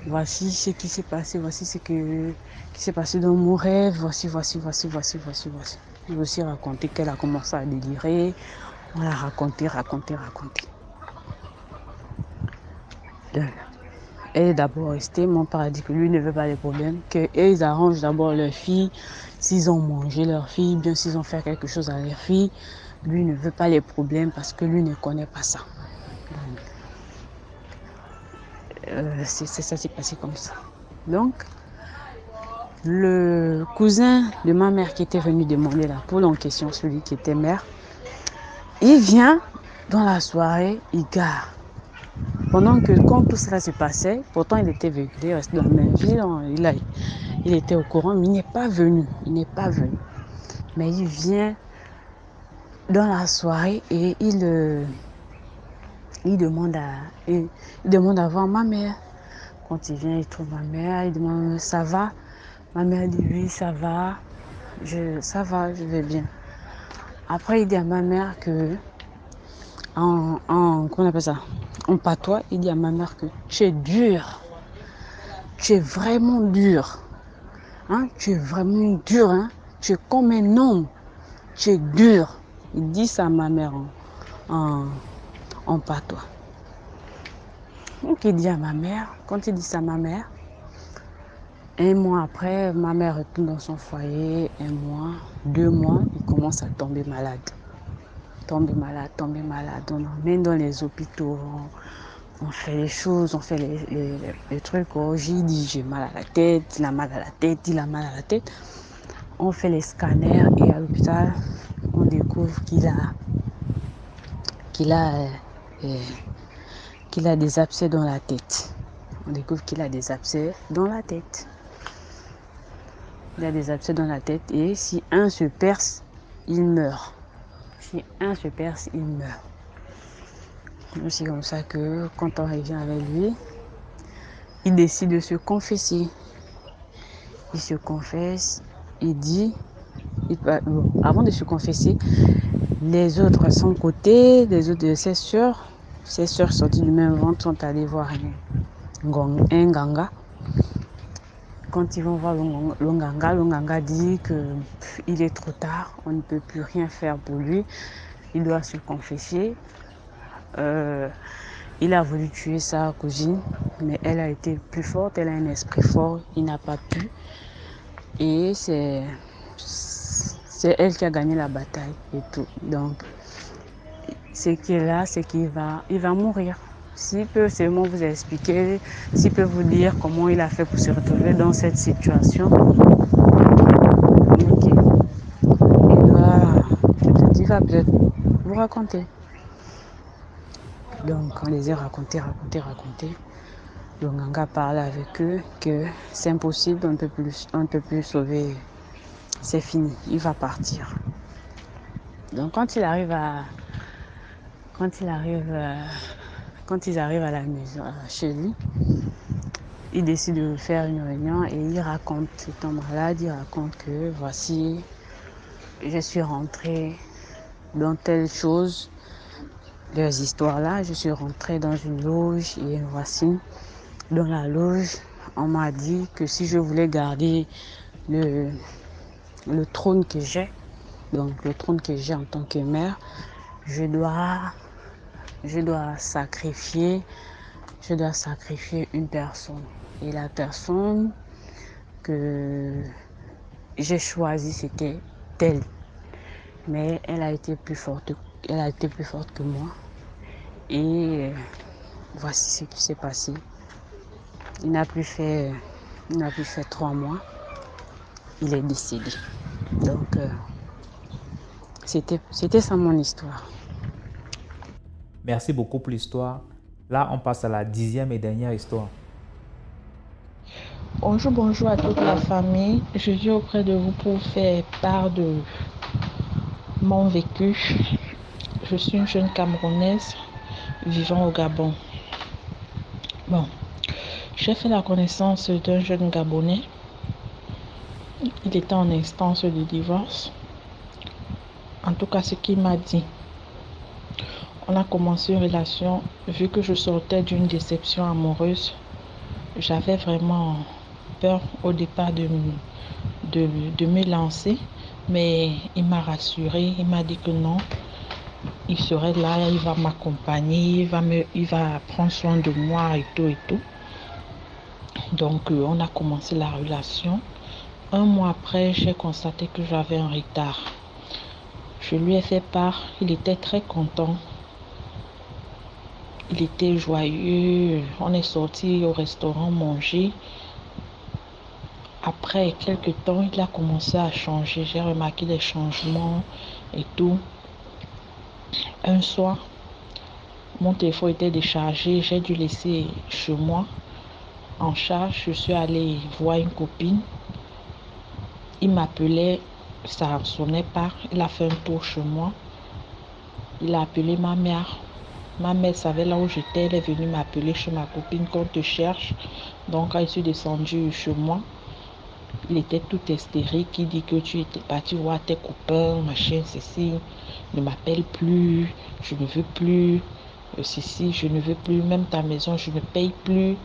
[SPEAKER 9] Voici ce qui s'est passé. Voici ce qui s'est passé dans mon rêve. Voici. Elle a aussi raconté qu'elle a commencé à délirer. On l'a raconté. Elle est d'abord restée. Mon père a dit que lui ne veut pas les problèmes, qu'ils arrangent d'abord leur fille. S'ils ont mangé leur fille, bien s'ils ont fait quelque chose à leur fille, lui ne veut pas les problèmes parce que lui ne connaît pas ça. Ça s'est passé comme ça. Donc, le cousin de ma mère qui était venu demander la poule en question, celui qui était maire, il vient dans la soirée, il gare. Pendant que quand tout cela se passait, pourtant il était véhiculé, il restait dans la même ville, il était au courant, mais il n'est pas venu. Mais il vient dans la soirée et il demande à voir ma mère. Quand il vient, il trouve ma mère, il demande ça va. Ma mère dit oui, ça va. Je vais bien. Après, il dit à ma mère que comment on appelle ça? En patois, il dit à ma mère que tu es dur. Tu es vraiment dur. Hein? Tu es vraiment dur. Hein? Tu es comme un homme. Tu es dur. Il dit ça à ma mère en patois. Donc il dit à ma mère, quand il dit ça à ma mère, un mois après, ma mère retourne dans son foyer, 1 mois, 2 mois, il commence à tomber malade. On l'emmène dans les hôpitaux, on fait les choses, on fait les trucs. Il dit j'ai mal à la tête, il a mal à la tête. On fait les scanners et à l'hôpital, on découvre qu'il a des abcès dans la tête. Il a des abcès dans la tête et si un se perce, il meurt. C'est comme ça que quand on revient avec lui, il décide de se confesser. Il se confesse, il dit, avant de se confesser, les autres à son côté, les autres de ses sœurs sorties du même ventre sont allées voir un ganga. Quand ils vont voir le ganga dit qu'il est trop tard, on ne peut plus rien faire pour lui, il doit se confesser. Il a voulu tuer sa cousine, mais elle a été plus forte, elle a un esprit fort, il n'a pas pu. Et c'est elle qui a gagné la bataille et tout. Donc, ce qui est là, c'est qu'il va mourir. S'il peut seulement vous expliquer, s'il peut vous dire comment il a fait pour se retrouver dans cette situation. Ok. Il va peut-être vous raconter. Donc, on les a racontés. Le ganga parle avec eux que c'est impossible, on ne peut plus sauver. C'est fini, il va partir. Donc, quand ils arrivent à la maison, chez lui, il décide de faire une réunion et il raconte, étant malade, il raconte que voici, je suis rentrée dans telle chose, leurs histoires-là, je suis rentrée dans une loge et voici, dans la loge, on m'a dit que si je voulais garder le trône que j'ai, donc le trône que j'ai en tant que mère, je dois sacrifier une personne. Et la personne que j'ai choisie, c'était telle. Mais elle a été plus forte que moi. Et voici ce qui s'est passé. Il n'a plus fait 3 mois. Il est décédé. Donc, c'était ça mon histoire.
[SPEAKER 1] Merci beaucoup pour l'histoire. Là, on passe à la 10e et dernière histoire.
[SPEAKER 10] Bonjour à toute la famille. Je suis auprès de vous pour faire part de mon vécu. Je suis une jeune Camerounaise vivant au Gabon. Bon, j'ai fait la connaissance d'un jeune Gabonais. Il était en instance de divorce. En tout cas, ce qu'il m'a dit. On a commencé une relation. Vu que je sortais d'une déception amoureuse, j'avais vraiment peur au départ de me lancer. Mais il m'a rassurée. Il m'a dit que non, il serait là, il va m'accompagner, il va prendre soin de moi et tout et tout. Donc, on a commencé la relation. 1 mois après, j'ai constaté que j'avais un retard. Je lui ai fait part, il était très content. Il était joyeux. On est sorti au restaurant manger. Après quelques temps, il a commencé à changer. J'ai remarqué des changements et tout. Un soir, mon téléphone était déchargé. J'ai dû laisser chez moi en charge. Je suis allée voir une copine. Il m'appelait, ça ne sonnait pas. Il a fait un tour chez moi. Il a appelé ma mère. Ma mère savait là où j'étais. Elle est venue m'appeler chez ma copine qu'on te cherche. Donc, quand je suis descendue chez moi, il était tout hystérique. Il dit que tu étais parti voir tes copains, machin, ceci. Ne m'appelle plus. Je ne veux plus. Ceci, je ne veux plus. Même ta maison, je ne paye plus.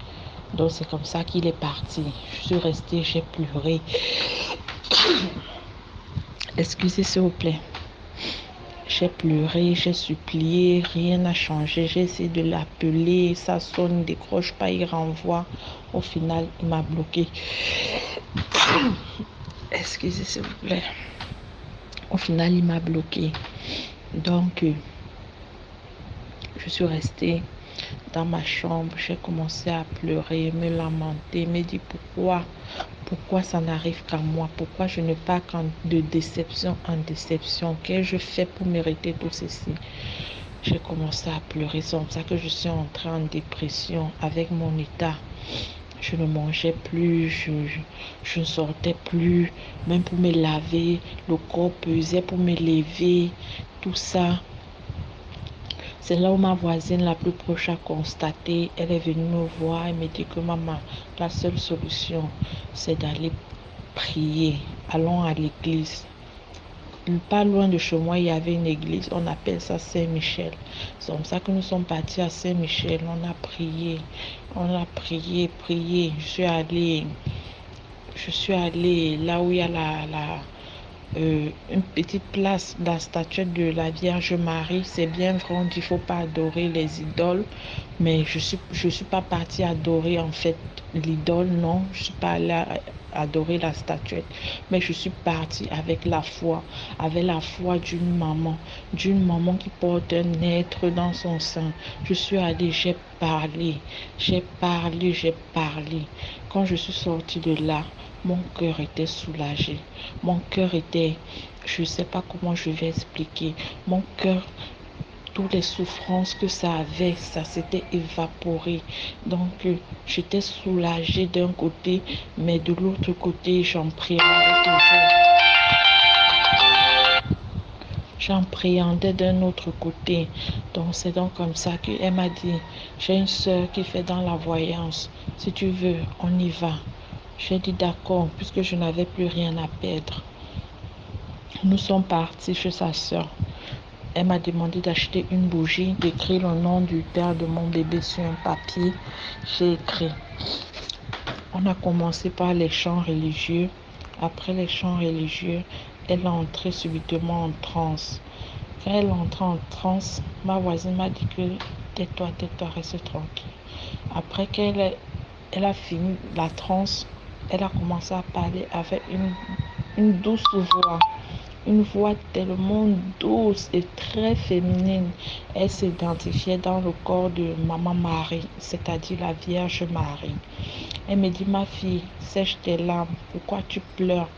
[SPEAKER 10] Donc, c'est comme ça qu'il est parti. Je suis restée, j'ai pleuré. Excusez, s'il vous plaît. J'ai pleuré, j'ai supplié, rien n'a changé. J'ai essayé de l'appeler, ça sonne, il décroche pas, il renvoie. Au final, il m'a bloqué. Excusez, s'il vous plaît. Au final, il m'a bloqué. Donc, je suis restée dans ma chambre. J'ai commencé à pleurer, me lamenter, me dire pourquoi ça n'arrive qu'à moi, pourquoi je ne pars de déception en déception, qu'ai-je fait pour mériter tout ceci. J'ai commencé à pleurer, c'est comme ça que je suis entrée en dépression avec mon état. Je ne mangeais plus, je ne sortais plus, même pour me laver, le corps pesait pour me lever, tout ça. C'est là où ma voisine la plus proche a constaté. Elle est venue me voir et me dit que maman, la seule solution, c'est d'aller prier. Allons à l'église. Pas loin de chez moi, il y avait une église. On appelle ça Saint-Michel. C'est comme ça que nous sommes partis à Saint-Michel. On a prié. Je suis allée là où il y a une petite place, la statuette de la Vierge Marie. C'est bien vrai, on dit qu'il ne faut pas adorer les idoles, mais je suis pas partie adorer en fait l'idole, non, je suis pas allée adorer la statuette, mais je suis partie avec la foi d'une maman qui porte un être dans son sein. Je suis allée, j'ai parlé. Quand je suis sortie de là, mon cœur était soulagé. Je ne sais pas comment je vais expliquer. Mon cœur, toutes les souffrances que ça avait, ça s'était évaporé. Donc, j'étais soulagée d'un côté, mais de l'autre côté, j'en pleurais toujours. j'appréhendais d'un autre côté. Donc c'est donc comme ça qu'elle m'a dit, j'ai une soeur qui fait dans la voyance. Si tu veux, on y va. J'ai dit d'accord, puisque je n'avais plus rien à perdre. Nous sommes partis chez sa soeur. Elle m'a demandé d'acheter une bougie, d'écrire le nom du père de mon bébé sur un papier. J'ai écrit. On a commencé par les chants religieux. Après les chants religieux, elle est entrée subitement en transe. Quand elle est entrée en transe, ma voisine m'a dit que tais-toi, reste tranquille. Après qu'elle a fini la transe, elle a commencé à parler avec une douce voix. Une voix tellement douce et très féminine. Elle s'identifiait dans le corps de Maman Marie, c'est-à-dire la Vierge Marie. Elle me dit, ma fille, sèche tes larmes, pourquoi tu pleures?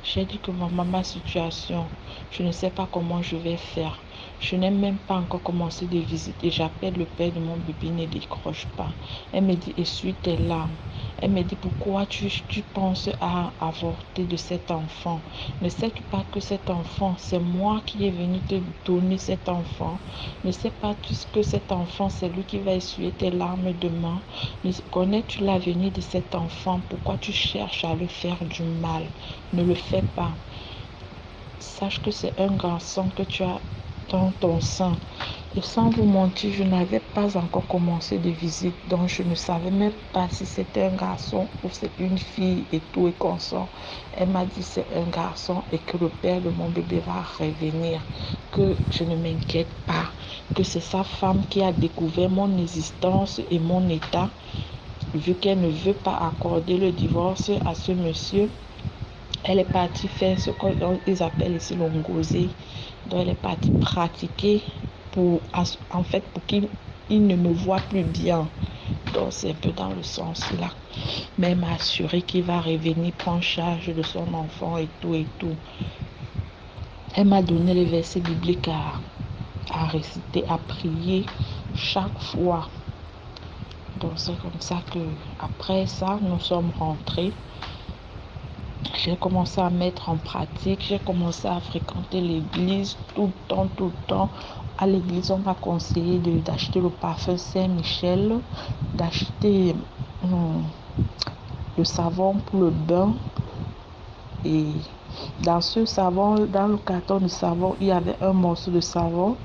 [SPEAKER 10] J'ai dit que maman, ma situation, je ne sais pas comment je vais faire. Je n'ai même pas encore commencé de visiter. J'appelle le père de mon bébé, il ne décroche pas. Elle me dit, essuie tes larmes. Elle me dit, pourquoi tu penses à avorter de cet enfant? Ne sais-tu pas que cet enfant, c'est moi qui est venu te donner cet enfant? Ne sais pas que cet enfant, c'est lui qui va essuyer tes larmes demain? Connais-tu l'avenir de cet enfant? Pourquoi tu cherches à lui faire du mal? Ne le fais pas. Sache que c'est un garçon que tu as dans ton sein. Et sans vous mentir, je n'avais pas encore commencé de visite, donc je ne savais même pas si c'était un garçon ou c'est une fille et tout et consort. Elle m'a dit c'est un garçon et que le père de mon bébé va revenir, que je ne m'inquiète pas, que c'est sa femme qui a découvert mon existence et mon état, vu qu'elle ne veut pas accorder le divorce à ce monsieur. Elle est partie faire ce qu'ils appellent ici l'ongosé. Donc elle est partie pratiquer pour qu'il ne me voit plus bien. Donc c'est un peu dans le sens là. Mais elle m'a assuré qu'il va revenir prendre charge de son enfant et tout et tout. Elle m'a donné les versets bibliques à réciter, à prier chaque fois. Donc c'est comme ça que après ça, nous sommes rentrés. J'ai commencé à mettre en pratique, j'ai commencé à fréquenter l'église tout le temps. À l'église, on m'a conseillé d'acheter le parfum Saint-Michel, d'acheter le savon pour le bain. Et dans ce savon, dans le carton de savon, il y avait un morceau de savon,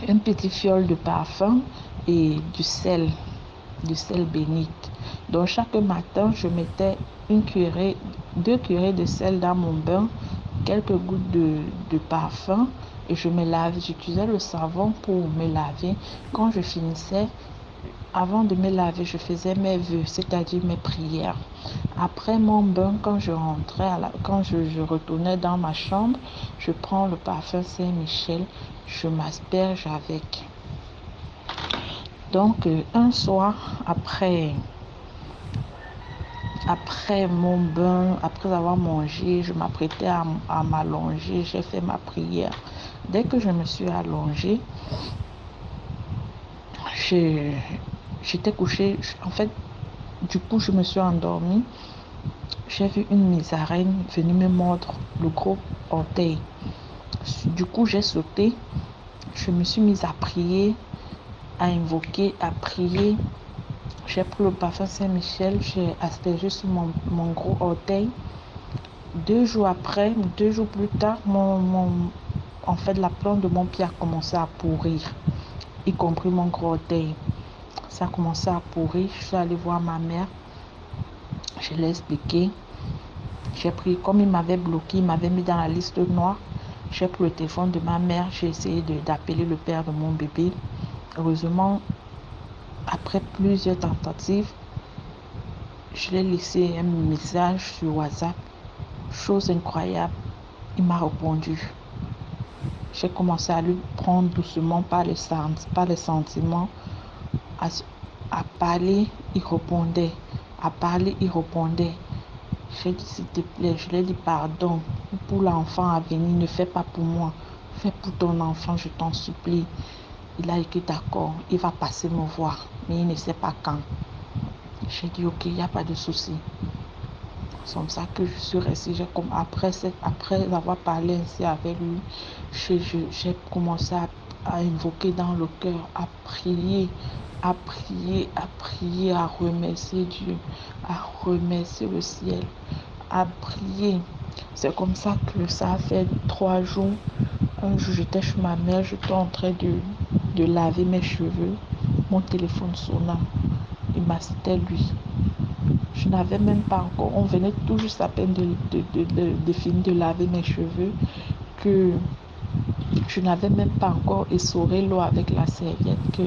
[SPEAKER 10] une petite fiole de parfum et du sel bénite. Donc chaque matin, je mettais 2 cuillerées de sel dans mon bain, quelques gouttes de parfum et je me lavais. J'utilisais le savon pour me laver. Quand je finissais, avant de me laver, je faisais mes vœux, c'est-à-dire mes prières. Après mon bain, quand je rentrais, quand je retournais dans ma chambre, je prends le parfum Saint-Michel, je m'asperge avec. Donc un soir, après mon bain, après avoir mangé, je m'apprêtais à m'allonger, j'ai fait ma prière. Dès que je me suis allongée, j'étais couchée. En fait, du coup, je me suis endormie. J'ai vu une musaraigne venir me mordre le gros orteil. Du coup, j'ai sauté. Je me suis mise à prier, à invoquer, à prier. J'ai pris le parfum Saint-Michel, j'ai aspergé sur mon gros orteil. 2 jours après, 2 jours plus tard, la plante de mon pied a commencé à pourrir, y compris mon gros orteil. Ça a commencé à pourrir. Je suis allée voir ma mère. Je l'ai expliqué. J'ai pris, comme il m'avait bloqué, il m'avait mis dans la liste noire. J'ai pris le téléphone de ma mère. J'ai essayé d'appeler le père de mon bébé. Heureusement, après plusieurs tentatives, je l'ai laissé un message sur WhatsApp. Chose incroyable, il m'a répondu. J'ai commencé à lui prendre doucement par les sentiments. À parler, il répondait. À parler, il répondait. J'ai dit, s'il te plaît, je lui ai dit pardon. Pour l'enfant à venir, ne fais pas pour moi. Fais pour ton enfant, je t'en supplie. Il a été d'accord, il va passer me voir, mais il ne sait pas quand. J'ai dit ok, il n'y a pas de souci. C'est comme ça que je suis restée. Après avoir parlé ainsi avec lui, j'ai commencé à invoquer dans le cœur, à prier, à remercier Dieu, à remercier le ciel, à prier. C'est comme ça que ça a fait 3 jours. Un jour, j'étais chez ma mère, j'étais en train de laver mes cheveux. Mon téléphone sonna. C'était lui. Je n'avais même pas encore, on venait tout juste à peine de finir de laver mes cheveux, que je n'avais même pas encore essoré l'eau avec la serviette, que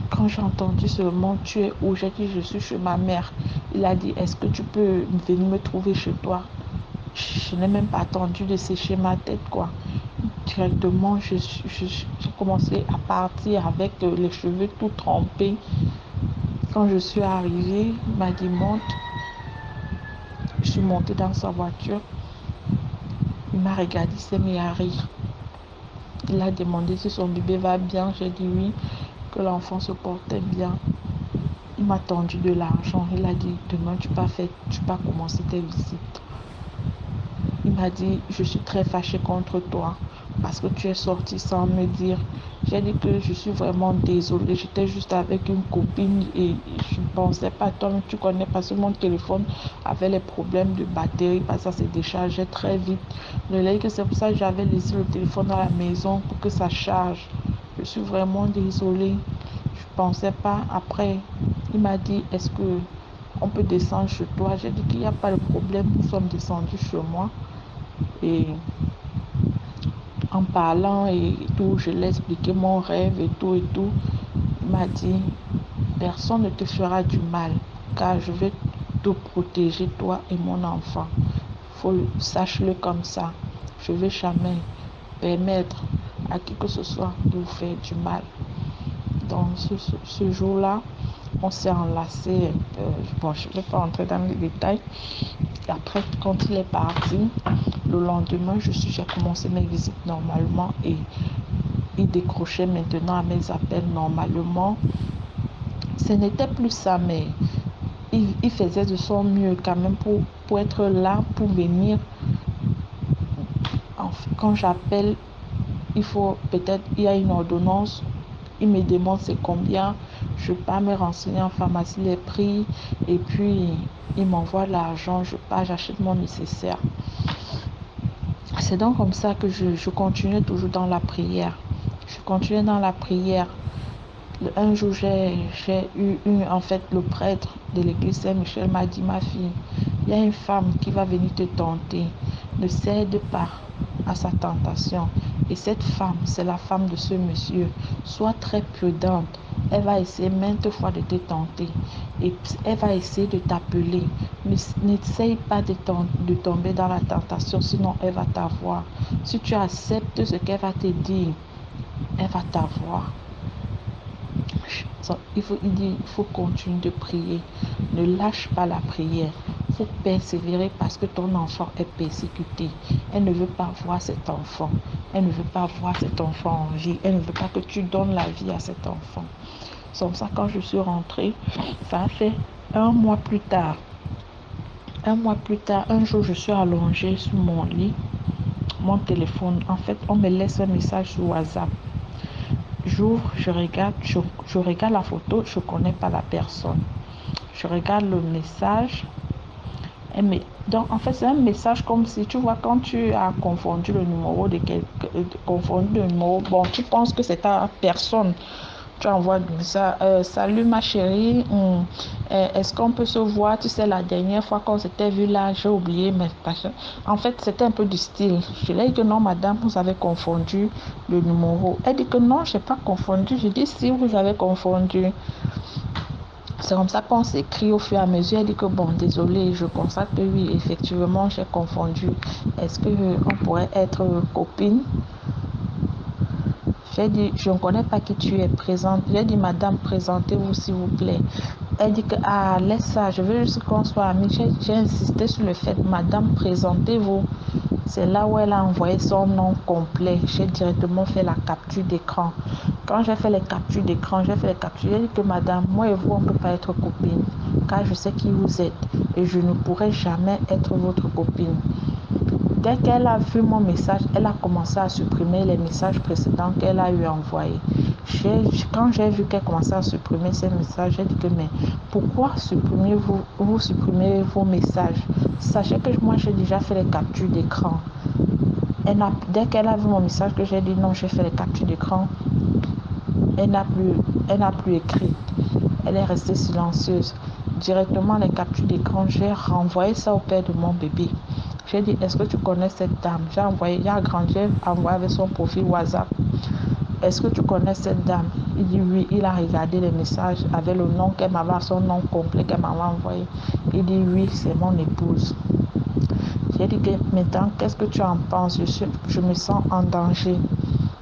[SPEAKER 10] quand j'ai entendu seulement tu es où, j'ai dit je suis chez ma mère. Il a dit est-ce que tu peux venir me trouver chez toi? Je n'ai même pas attendu de sécher ma tête quoi. Directement j'ai commencé à partir avec les cheveux tout trempés. Quand je suis arrivée, il m'a dit monte. Je suis montée dans sa voiture. Il m'a regardé, il s'est mis à rire. Il a demandé si son bébé va bien. J'ai dit oui, que l'enfant se portait bien. Il m'a tendu de l'argent. Il a dit demain tu vas commencer tes visites. Il m'a dit je suis très fâchée contre toi parce que tu es sorti sans me dire. J'ai dit que je suis vraiment désolée. J'étais juste avec une copine et je ne pensais pas. Toi, tu connais parce que mon téléphone avait les problèmes de batterie parce que ça se déchargeait très vite. C'est pour ça que j'avais laissé le téléphone à la maison pour que ça charge. Je suis vraiment désolée. Je ne pensais pas. Après, il m'a dit est-ce que on peut descendre chez toi? J'ai dit qu'il n'y a pas de problème. Nous sommes descendus chez moi. Et en parlant et tout, je l'ai expliqué mon rêve et tout. Il m'a dit, personne ne te fera du mal, car je vais te protéger, toi et mon enfant. Sache-le comme ça. Je ne vais jamais permettre à qui que ce soit de vous faire du mal. Donc ce jour-là, on s'est enlacés. Bon, je ne vais pas entrer dans les détails. Et après, quand il est parti, le lendemain, j'ai commencé mes visites normalement et il décrochait maintenant à mes appels normalement. Ce n'était plus ça, mais il faisait de son mieux quand même pour être là, pour venir. Quand j'appelle, il y a une ordonnance. Il me demande c'est combien. Je pars me renseigner en pharmacie les prix et puis il m'envoie l'argent. Je pars, j'achète mon nécessaire. C'est donc comme ça que je continuais toujours dans la prière. Un jour, j'ai eu le prêtre de l'église Saint-Michel m'a dit ma fille, il y a une femme qui va venir te tenter. Ne cède pas à sa tentation. Et cette femme, c'est la femme de ce monsieur. Sois très prudente. Elle va essayer maintes fois de te tenter. Et elle va essayer de t'appeler. N'essaye pas de tomber dans la tentation, sinon elle va t'avoir. Si tu acceptes ce qu'elle va te dire, elle va t'avoir. Il faut continuer de prier. Ne lâche pas la prière. Il faut persévérer parce que ton enfant est persécuté. Elle ne veut pas voir cet enfant. Elle ne veut pas voir cet enfant en vie. Elle ne veut pas que tu donnes la vie à cet enfant. C'est comme ça quand je suis rentrée, ça a fait 1 mois plus tard. Un jour, je suis allongée sur mon lit. Mon téléphone, on me laisse un message sur WhatsApp. J'ouvre, je regarde la photo, je ne connais pas la personne. Je regarde le message. Donc, c'est un message comme si, tu vois, quand tu as confondu le numéro bon, tu penses que c'est ta personne. Tu envoies ça, salut ma chérie, est-ce qu'on peut se voir? Tu sais, la dernière fois qu'on s'était vu là, j'ai oublié mes pages. En fait, c'était un peu du style. Je lui ai dit que non, madame, vous avez confondu le numéro. Elle dit que non, je n'ai pas confondu. Je dis si vous avez confondu. C'est comme ça qu'on s'écrit au fur et à mesure. Elle dit que bon, désolé, je constate que oui, effectivement, j'ai confondu. Est-ce qu'on pourrait être copine? J'ai dit, je ne connais pas qui tu es, présente. J'ai dit, madame, présentez-vous s'il vous plaît. Elle dit que, laisse ça, je veux juste qu'on soit amis. J'ai insisté sur le fait, madame, présentez-vous. C'est là où elle a envoyé son nom complet. J'ai directement fait la capture d'écran. Quand j'ai fait les captures d'écran, j'ai dit que madame, moi et vous, on ne peut pas être copines, car je sais qui vous êtes et je ne pourrai jamais être votre copine. Dès qu'elle a vu mon message, elle a commencé à supprimer les messages précédents qu'elle a eu envoyés. Quand j'ai vu qu'elle commençait à supprimer ces messages, j'ai dit que mais pourquoi vous supprimez vos messages? Sachez que moi j'ai déjà fait les captures d'écran. Dès qu'elle a vu mon message que j'ai dit non, j'ai fait les captures d'écran, elle n'a plus écrit. Elle est restée silencieuse. Directement les captures d'écran, j'ai renvoyé ça au père de mon bébé. J'ai dit, est-ce que tu connais cette dame? J'ai envoyé avec son profil WhatsApp. Est-ce que tu connais cette dame? Il dit oui, il a regardé les messages avec le nom qu'elle m'avait, son nom complet qu'elle m'avait envoyé. Il dit oui, c'est mon épouse. J'ai dit que maintenant, qu'est-ce que tu en penses? Je me sens en danger.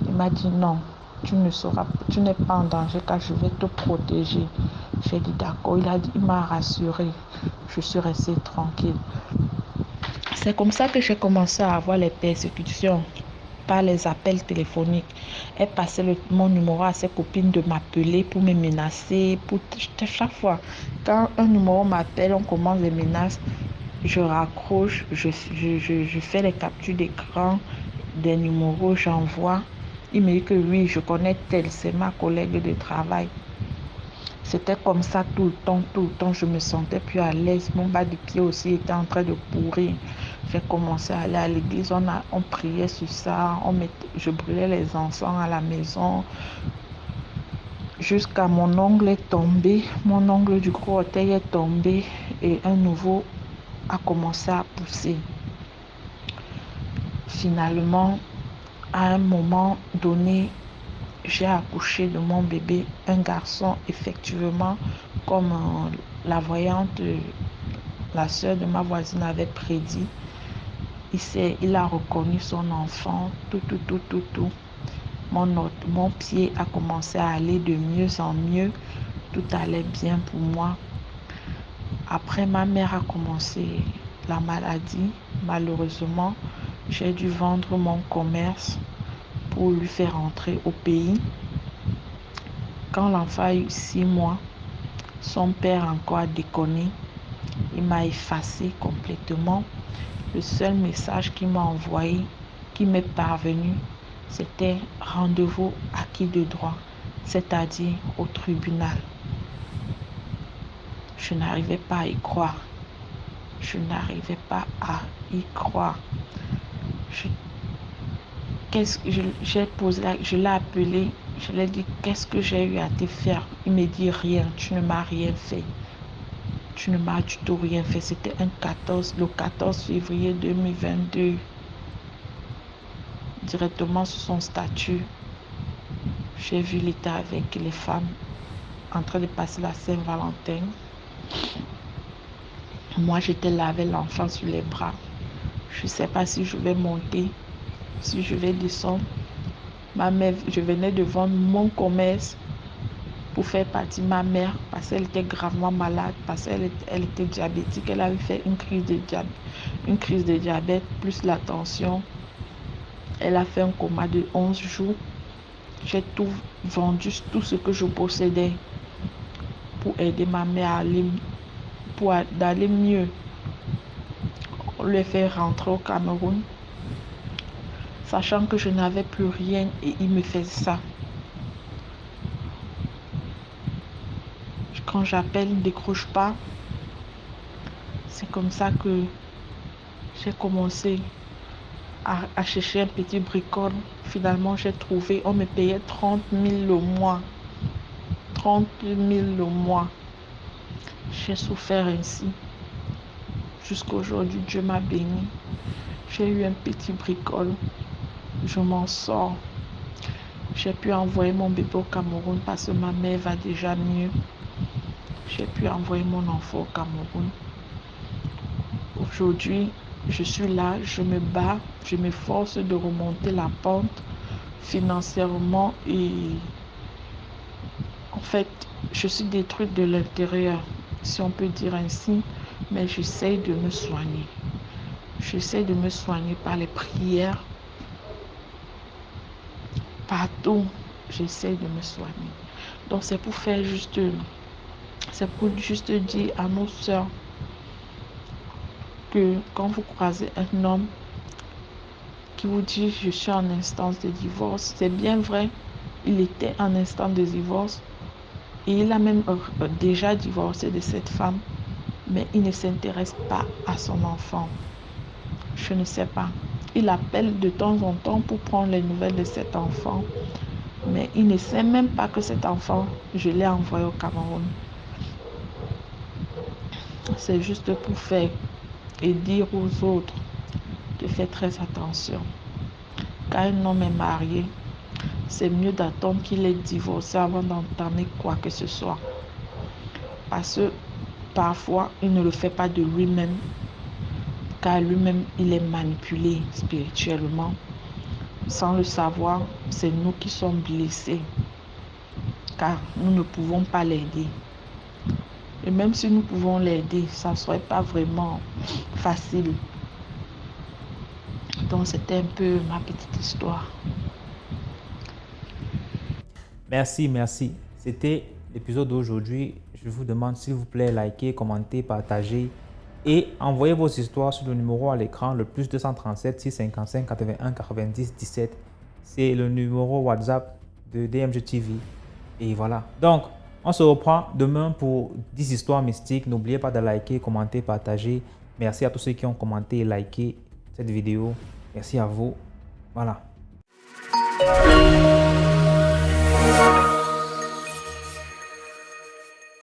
[SPEAKER 10] Il m'a dit non, tu n'es pas en danger car je vais te protéger. J'ai dit d'accord, il m'a rassuré. Je suis restée tranquille. C'est comme ça que j'ai commencé à avoir les persécutions par les appels téléphoniques. Elle passait mon numéro à ses copines de m'appeler pour me menacer. Chaque fois, quand un numéro m'appelle, on commence les menaces. Je raccroche, je fais les captures d'écran des numéros, j'envoie. Il me dit que oui, je connais telle, c'est ma collègue de travail. C'était comme ça tout le temps, je me sentais plus à l'aise. Mon bas de pied aussi était en train de pourrir. J'ai commencé à aller à l'église, on priait sur ça, je brûlais les encens à la maison. Jusqu'à mon ongle est tombé, mon ongle du gros orteil est tombé et un nouveau a commencé à pousser. Finalement, à un moment donné, j'ai accouché de mon bébé, un garçon, effectivement, comme la voyante, la sœur de ma voisine avait prédit. Il a reconnu son enfant, tout. Mon pied a commencé à aller de mieux en mieux, tout allait bien pour moi. Après, ma mère a commencé la maladie. Malheureusement, j'ai dû vendre mon commerce pour lui faire rentrer au pays. Quand l'enfant a eu 6 mois, son père encore a déconné. Il m'a effacé complètement. Le seul message qu'il m'a envoyé, qui m'est parvenu, c'était rendez-vous acquis de droit, c'est-à-dire au tribunal. Je n'arrivais pas à y croire. Je l'ai appelé, je lui ai dit, qu'est-ce que j'ai eu à te faire? Il me dit rien, tu ne m'as rien fait. Tu ne m'as du tout rien fait. C'était le 14 février 2022. Directement sur son statut, j'ai vu l'état avec les femmes en train de passer la Saint-Valentin. Moi, j'étais là avec l'enfant sur les bras. Je ne sais pas si je vais monter, si je vais descendre. Ma mère, je venais de vendre mon commerce pour faire partie de ma mère parce qu'elle était gravement malade, parce qu'elle était diabétique. Elle avait fait une crise de diabète plus la tension. Elle a fait un coma de 11 jours. J'ai tout vendu, tout ce que je possédais pour aider ma mère d'aller mieux. On lui a fait rentrer au Cameroun, sachant que je n'avais plus rien et il me faisait ça. Quand j'appelle, il ne décroche pas. C'est comme ça que j'ai commencé à chercher un petit bricole. Finalement, j'ai trouvé, on me payait 30 000 le mois. 30 000 le mois. J'ai souffert ainsi. Jusqu'à aujourd'hui, Dieu m'a béni. J'ai eu un petit bricole. Je m'en sors. J'ai pu envoyer mon bébé au Cameroun parce que ma mère va déjà mieux. J'ai pu envoyer mon enfant au Cameroun. Aujourd'hui, je suis là, je me bats, je m'efforce de remonter la pente financièrement et en fait, je suis détruite de l'intérieur, si on peut dire ainsi, mais j'essaie de me soigner. J'essaie de me soigner par les prières. Partout, j'essaie de me soigner. Donc c'est pour juste dire à nos sœurs que quand vous croisez un homme qui vous dit je suis en instance de divorce, c'est bien vrai, il était en instance de divorce et il a même déjà divorcé de cette femme, mais il ne s'intéresse pas à son enfant. Je ne sais pas. Il appelle de temps en temps pour prendre les nouvelles de cet enfant, mais il ne sait même pas que cet enfant, je l'ai envoyé au Cameroun. C'est juste pour faire et dire aux autres de faire très attention. Quand un homme est marié, c'est mieux d'attendre qu'il ait divorcé avant d'entamer quoi que ce soit. Parce que parfois, il ne le fait pas de lui-même, car lui-même, il est manipulé spirituellement. Sans le savoir, c'est nous qui sommes blessés, car nous ne pouvons pas l'aider. Et même si nous pouvons l'aider, ça ne serait pas vraiment facile. Donc c'était un peu ma petite histoire.
[SPEAKER 1] Merci. C'était l'épisode d'aujourd'hui. Je vous demande s'il vous plaît, likez, commentez, partagez et envoyez vos histoires sur le numéro à l'écran, le plus 237 655 81 90 17. C'est le numéro WhatsApp de DMG TV. Et voilà. Donc, on se reprend demain pour 10 histoires mystiques. N'oubliez pas de liker, commenter, partager. Merci à tous ceux qui ont commenté et liké cette vidéo. Merci à vous. Voilà.